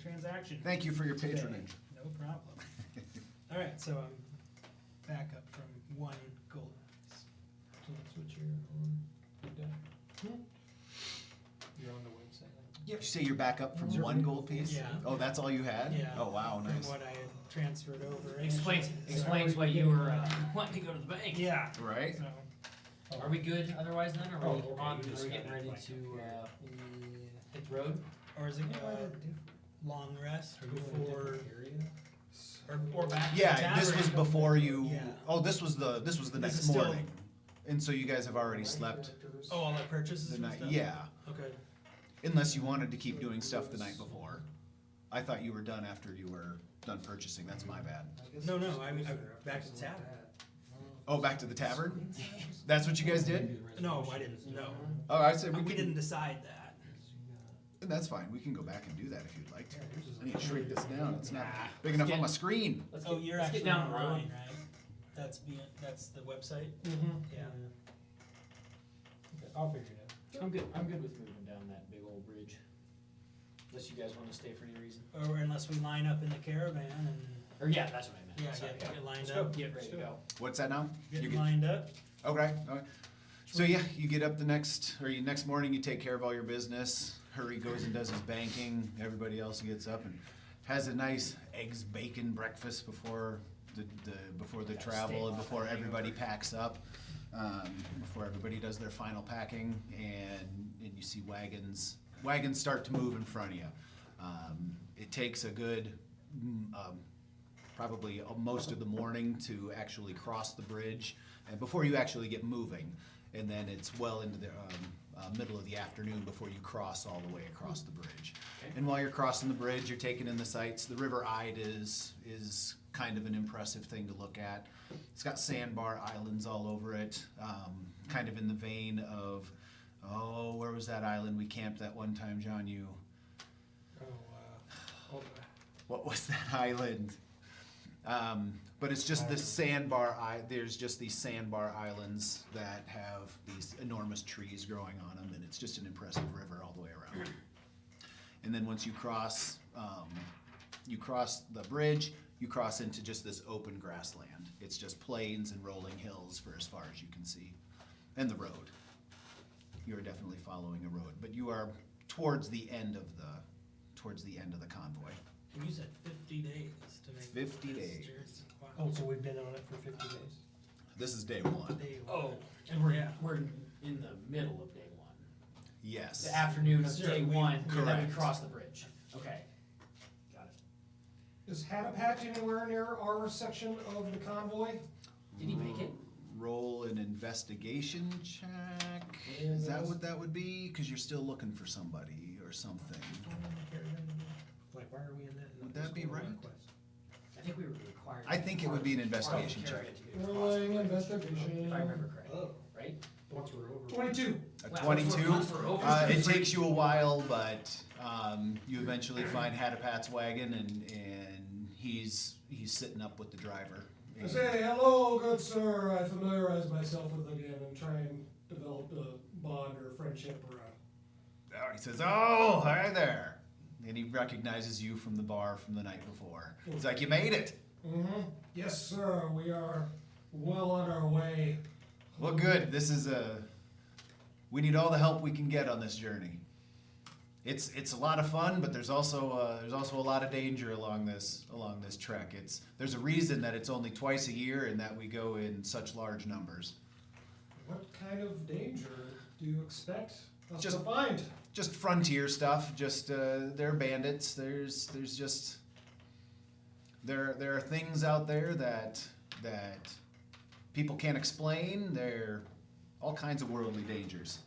transaction. Thank you for your today. patronage. No problem. All right, so I'm back up from 1 gold. So that's what you're on. You're on the website. Did you say you're back up from 1 gold piece? Yeah. Oh, that's all you had? Yeah. Oh, wow, From nice. what I had transferred over. Explains why you were wanting to go to the bank. Yeah. Right? So, Are we good otherwise then? Are we Oh, okay, on? you just Are we getting got it ready like to that. hit the road? or is it long rest before, or back to the Yeah, this was tavern? before you. Yeah. Oh, this was the This next is still- morning. And so you guys have already slept Oh, all that purchases the and night? stuff? Yeah, Okay. unless you wanted to keep doing stuff the night before. I thought you were done after you were done purchasing, that's my bad. No, I'm back to the tavern. Oh, back to the tavern? That's what you guys did? No, I didn't, no. Oh, I said We we didn't can, decide that. that's fine, we can go back and do that if you'd like to. I need to shrink this down, it's not big enough on my screen. Let's Oh, get, you're let's actually get down the road. online, right? That's the website? Mm-hmm. Yeah. I'll figure it I'm good with moving down that big old bridge. Unless you guys wanna stay for any reason. Or unless we line up in the caravan and, Or yeah, that's what I meant. yeah, Sorry, get lined Let's up. Get ready to go. What's that now? You Get get- lined up. Okay, okay. So yeah, you get up the next morning, you take care of all your business. Hurry goes and does his banking. Everybody else gets up and has a nice eggs bacon breakfast before the Yeah, travel stay and off before that everybody hangover. packs up. Before everybody does their final packing, and you see wagons start to move in front of you. It takes a good probably most of the morning to actually cross the bridge, and before you actually get moving, and then it's well into the middle of the afternoon before you cross all the way across the bridge. Okay. And while you're crossing the bridge, you're taking in the sights. The River Ide is kind of an impressive thing to look at. It's got sandbar islands all over it, kind of in the vein of, oh, where was that island we camped that one time, John? What was that island? But it's just this sandbar. There's just these sandbar islands that have these enormous trees growing on them, and it's just an impressive river all the way around. And then once you cross the bridge, you cross into just this open grassland. It's just plains and rolling hills for as far as you can see, and the road. You are definitely following a road, but you are towards the end of the convoy. And you said 50 days to make 50 this days. journey. Wow. Oh, so we've been on it for 50 days? This is day one. Day Oh, one. and we're Yeah. we're in the middle of day one. Yes. The afternoon of Sure, day we- one, and then we correct. cross the bridge. Okay. Got it. Is Hattapat anywhere near our section of the convoy? Did he make it? Roll an investigation check. Is that what that would be? Because you're still looking for somebody or something. Like, why are we in that? Would that be right? I think we were required. I think it would be an part of the investigation check. caravan to be able to cross the Rolling bridge, investigation. If I remember correctly, Oh, right? once we're over. 22. A Wow, 22. once we're over- It takes you a while, but you eventually find Hattapat's wagon, and he's sitting up with the driver. I say, hello, good sir. I familiarize myself with them again and try and develop a bond or a friendship or a... He says, "Oh, hi there," and he recognizes you from the bar from the night before. He's like, "You made it." Mm-hmm. Yes, sir. We are well on our way. Well, good. We need all the help we can get on this journey. It's a lot of fun, but there's also a lot of danger along this trek. There's a reason that it's only twice a year and that we go in such large numbers. What kind of danger do you expect us Just- to find? Just frontier stuff. Just they're bandits. There are things out there that people can't explain. They're all kinds of worldly dangers.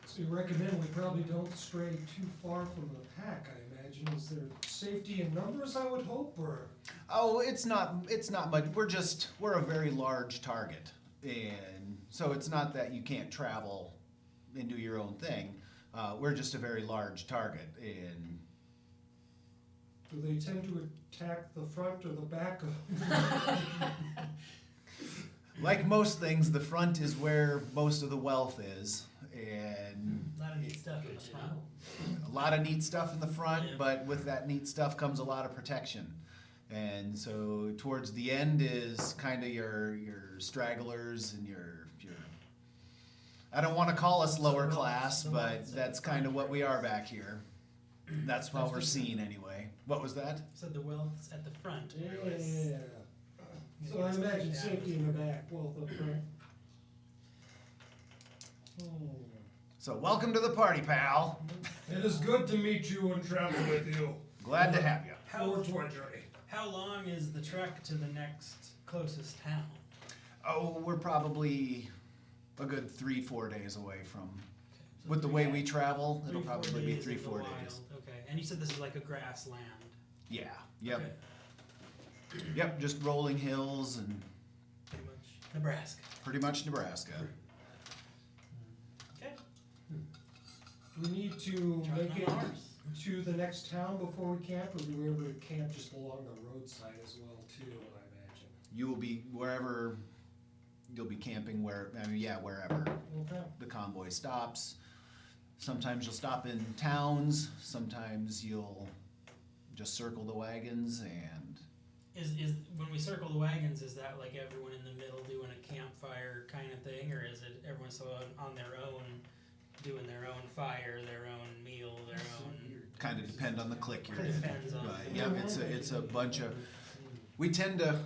So you recommend we probably don't stray too far from the pack, I imagine. Is there safety in numbers, I would hope, or? Oh, it's not much. We're a very large target, and so it's not that you can't travel and do your own thing. We're just a very large target, and Do they tend to attack the front or the back of? like most things, the front is where most of the wealth is, and A lot of neat stuff in the front. a lot of neat stuff in the front, Yeah. but with that neat stuff comes a lot of protection. And so towards the end is kind of your stragglers and your I don't want to call us lower class, but that's kind of what we are back here. That's what we're seeing anyway. What was that? Said the wealth's at the front. Yeah. whereas- So I imagine safety in the back, wealth up front. So welcome to the party, pal. It is good to meet you and travel with you. Glad to have you. Forward to our journey. How long is the trek to the next closest town? Oh, we're probably a good 3-4 days away from. So With the way we travel, it'll 3-4 probably be days in the 3-4 wild. days. Okay, and you said this is like a grassland. Yeah. Yep. Okay, Yep. Just rolling hills and pretty much Nebraska. pretty much Nebraska. Okay. We need to make Driving it on ours. to the next town before we camp, or do we ever camp just along the roadside as well too, I imagine? You will be wherever. You'll be camping wherever Okay. the convoy stops. Sometimes you'll stop in towns. Sometimes you'll just circle the wagons and. Is when we circle the wagons, is that like everyone in the middle doing a campfire kind of thing, or is it everyone so on their own, doing their own fire, their own meal, their own? Kind of depend on the clique you're It in. depends on. Right. Yep. It's a bunch of. We tend to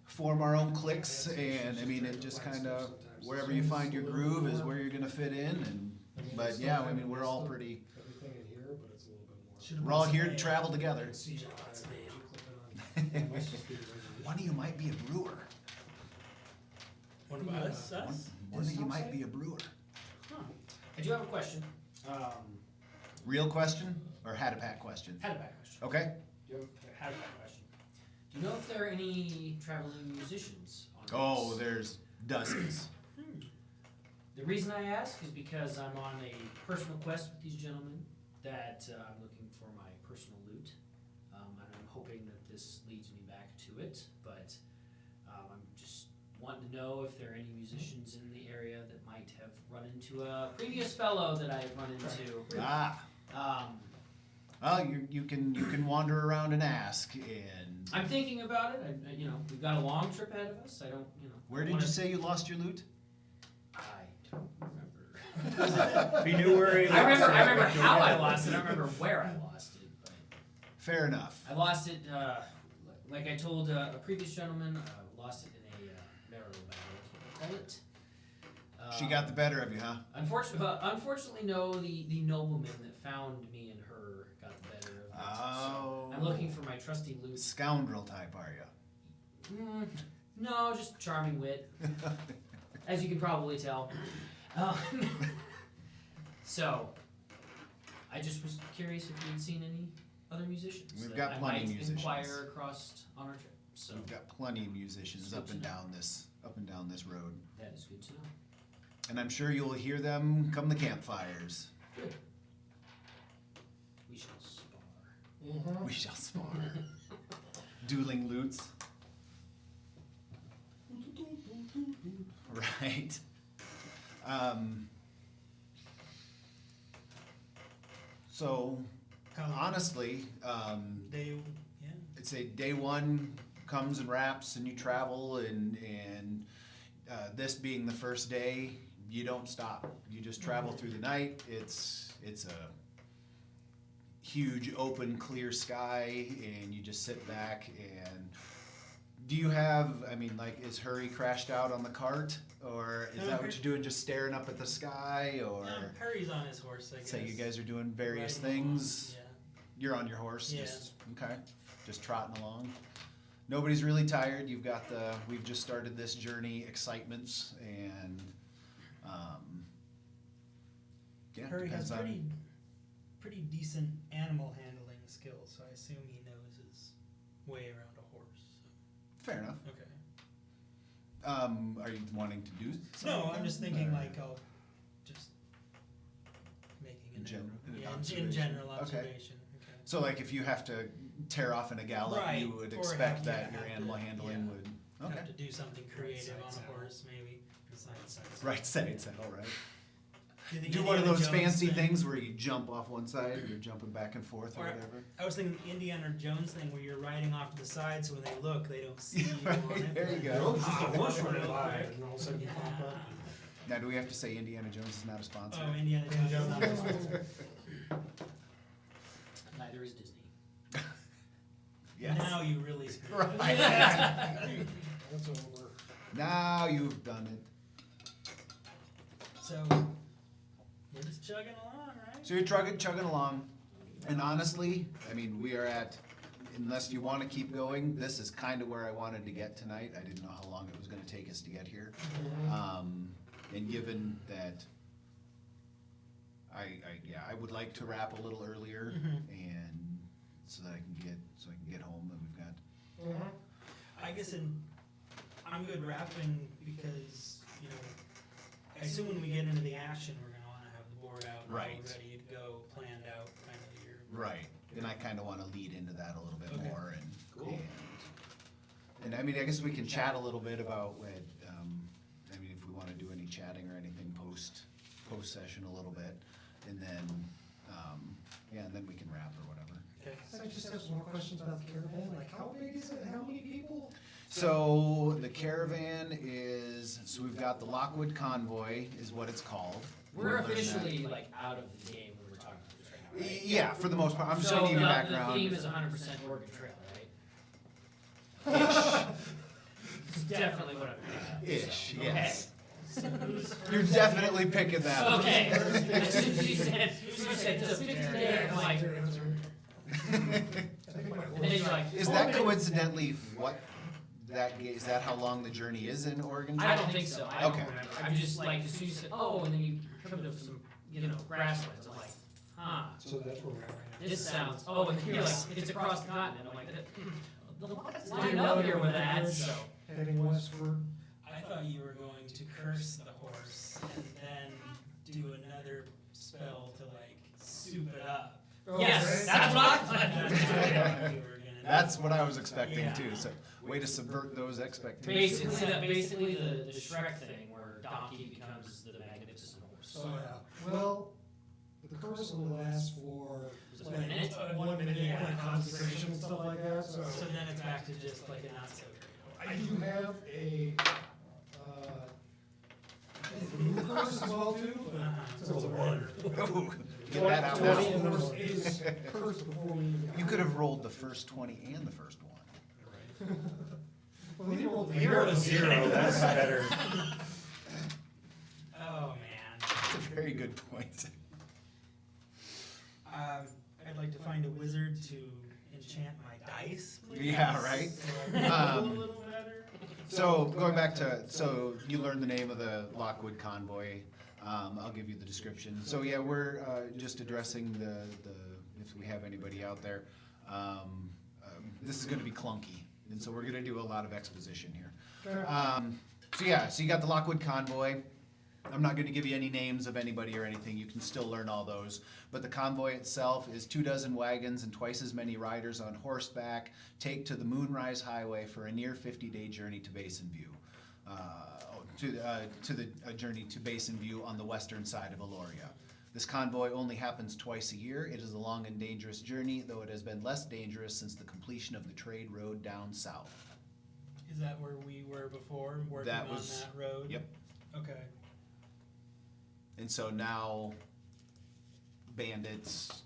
form our own cliques, and I mean it just kind of wherever you find your groove is where you're gonna fit in. And but yeah, I mean we're all pretty. Everything in here, but it's a little bit more. Should've We're all been here to some travel together. One of you might be a brewer. What about us? One of you might be a brewer. Huh. I do have a question. Real question or had a pack question? Had a back question. Okay. Had a back question. Do you know if there are any traveling musicians on Oh, this? there's dozens. The reason I ask is because I'm on a personal quest with these gentlemen that I'm looking for my personal loot. And I'm hoping that this leads me back to it, but I'm just wanting to know if there are any musicians in the area that might have run into a previous fellow that I've run into. Ah. Well, you can wander around and ask. And I'm thinking about it. We've got a long trip ahead of us. I don't. where did you say you lost your loot? I don't remember. If he knew where he I was. remember how I lost it. I don't remember where I lost it. But Fair enough. I lost it, like I told a previous gentleman, I lost it in a marital battle, is what I call it. She got the better of you, huh? Unfortunately, no. The nobleman that found me and her got the better of it. Oh. So I'm looking for my trusty loot. Scoundrel type, are you? No, just charming wit, as you can probably tell. So, I just was curious if you'd seen any other musicians. We've that got plenty of I might musicians. inquire across on our trip. So We've got plenty of musicians up and down this road, that is good to know. and I'm sure you'll hear them come the campfires. Good. We shall spar. Mm-hmm. We shall spar. Dueling loots. Right. So honestly, They, yeah. I'd say day one comes and wraps, and you travel, and this being the first day, you don't stop. You just travel through the night. It's a huge open clear sky, and you just sit back. And do you have, I mean, like, is Hurry crashed out on the cart, or is No, that what you're doing, just staring up at the sky? Or Harry's on his horse, I guess. so you guys are doing various Riding along, things. Yeah. You're on your horse, Yeah. just okay, just trotting along. Nobody's really tired. You've got we've just started this journey excitements, and yeah, Harry has depends on. pretty decent animal handling skills, so I assume he knows his way around a horse. Fair enough. Okay. Are you wanting to do something? No, I'm just thinking or- like I'll just making In general, yeah, in observation. general Okay. observation. Okay. So, like, if you have to tear off in a gallop, Right, you would or expect have- that yeah, your have animal to- handling yeah. would. Have Okay. to do something creative on sides a out. horse, maybe. Right side saddle, right. Do the Do one of Indiana those Jones fancy thing. things where you jump off one side and you're jumping back and forth or Or- whatever. I was thinking the Indiana Jones thing where you're riding off to the side, so when they look, they don't see you Right, on it. there you go. No, it's just a horse Ah, running real by, quick. and all of a sudden you pop up. Now, do we have to say Indiana Jones is not a sponsor? Oh, Indiana Jones. is not a sponsor. Neither is Disney. Yes. Now you really screwed Right. That's over. Now you've done it. So we're just chugging along, right? So you're chugging along, and honestly, I mean, we are at, unless you want to keep going, this is kind of where I wanted to get tonight. I didn't know how long it was going to take us to get here. And given that I would like to wrap a little earlier, and so that I can get home, and we've got. I guess I'm good rapping because, you know, I assume when we get into the action, we're gonna wanna have the board out, and all Right. ready to go, planned out, kind of your. Right, and I kind of want to lead into that a little bit Okay. more, and, Cool. and I mean, I guess we can chat a little bit about what, I mean, if we want to do any chatting or anything post session a little bit, and then, yeah, and then we can wrap or whatever. Okay. I just have some more questions about the caravan, like how big is it, how many people? So the caravan is, so we've got the Lockwood Convoy is what it's called. We're We'll learn that. officially like out of the game when we're talking about this right now, right? Yeah, for the most part, I'm just So gonna give you the background. theme is 100% Oregon Trail, right? It's definitely what I'm doing. Ish, So, yes. okay. You're definitely picking that one. Okay. As soon as you said just pick today, I'm like, and then you're like, Is that coincidentally what is that how long the journey is in Oregon? I don't think so. I don't Okay. remember. I'm just like, as soon as you said, oh, and then you come to some, grasslands. I'm like, huh. So that's where we're at right now. This sounds. Oh, and then you're like, it's across the continent. I'm like, let's line up here with that. So. Heading westward. I thought you were going to curse the horse and then do another spell to like soup it up. Yes, that's what I thought. That's what I thought you were gonna do. That's what I was expecting Yeah. too. So way to subvert those expectations. Basically the Shrek thing where Donkey becomes the magnificent horse. Oh, yeah. Well, the curse will last for Was it a minute? 1 minute, kind of concentration and stuff like that, so. So then it's back to just like a not so great I do have a, new curse as well too, but. Uh-huh. So one. Ooh, get that out now. 20 and there is curse before we even. You could have rolled the first 20 and the first one. Well, he rolled the You rolled a 0, that's better. Oh, man. That's a very good point. I'd like to find a wizard to enchant my dice, please. Yeah, right? So I can roll Um, a little better. So going back to, so you learned the name of the Lockwood Convoy. I'll give you the description. So yeah, we're just addressing the if we have anybody out there. This is going to be clunky, and so we're going to do a lot of exposition here. So yeah, so you got the Lockwood Convoy. I'm not going to give you any names of anybody or anything. You can still learn all those. But the convoy itself is 24 wagons and twice as many riders on horseback take to the Moonrise Highway for a near 50-day journey to Basin View. A journey to Basin View on the western side of Aloria. This convoy only happens twice a year. It is a long and dangerous journey, though it has been less dangerous since the completion of the trade road down south. Is that where we were before, working That on was- that road? Yep. Okay. And so now, bandits,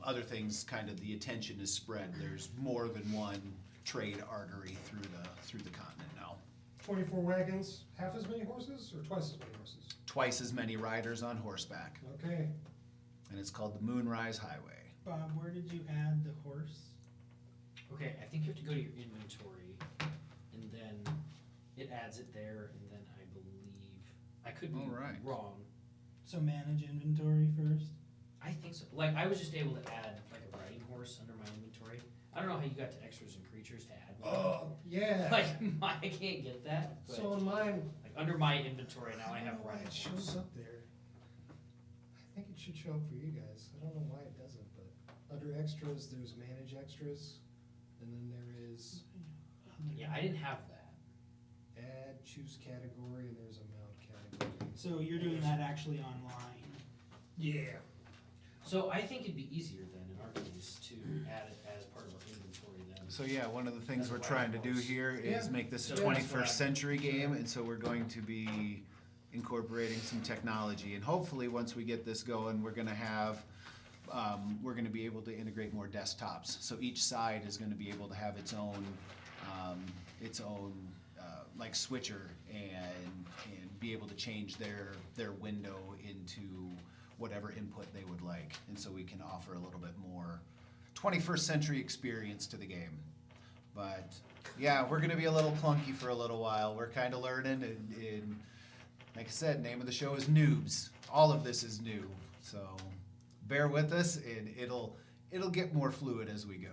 other things, kind of the attention is spread. There's more than one trade artery through the continent now. 24 wagons, half as many horses or twice as many horses? Twice as many riders on horseback, Okay. and it's called the Moonrise Highway. Bob, where did you add the horse? Okay, I think you have to go to your inventory, and then it adds it there, and then I believe I could be Alright. wrong. So manage inventory first? I think so. Like I was just able to add like a riding horse under my inventory. I don't know how you got to extras and creatures to add one. Yeah. Like I can't get that. But So in mine, like under my inventory now, I have don't know why riding it horse. shows up there. I think it should show up for you guys. I don't know why it doesn't, but under extras, there's manage extras, and then there is Yeah, I didn't have that. add, choose category, and there's a mount category. So you're doing that actually online? Yeah. So I think it'd be easier then in our case to add it as part of our inventory then. So yeah, one of the things That's we're why trying to it do works. here is Yeah. make this a So that's 21st why- century game, and so we're going to be incorporating some technology. And hopefully, once we get this going, we're gonna have, we're gonna be able to integrate more desktops. So each side is gonna be able to have its own like switcher and be able to change their window into whatever input they would like. And so we can offer a little bit more 21st century experience to the game. But yeah, we're gonna be a little clunky for a little while. We're kind of learning, and like I said, name of the show is Newbs. All of this is new, so bear with us, and it'll get more fluid as we go.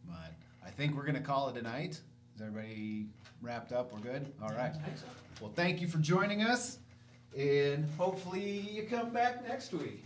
But I think we're gonna call it a night. Is everybody wrapped up? We're good? All right. Thanks. Well, thank you for joining us, and hopefully you come back next week.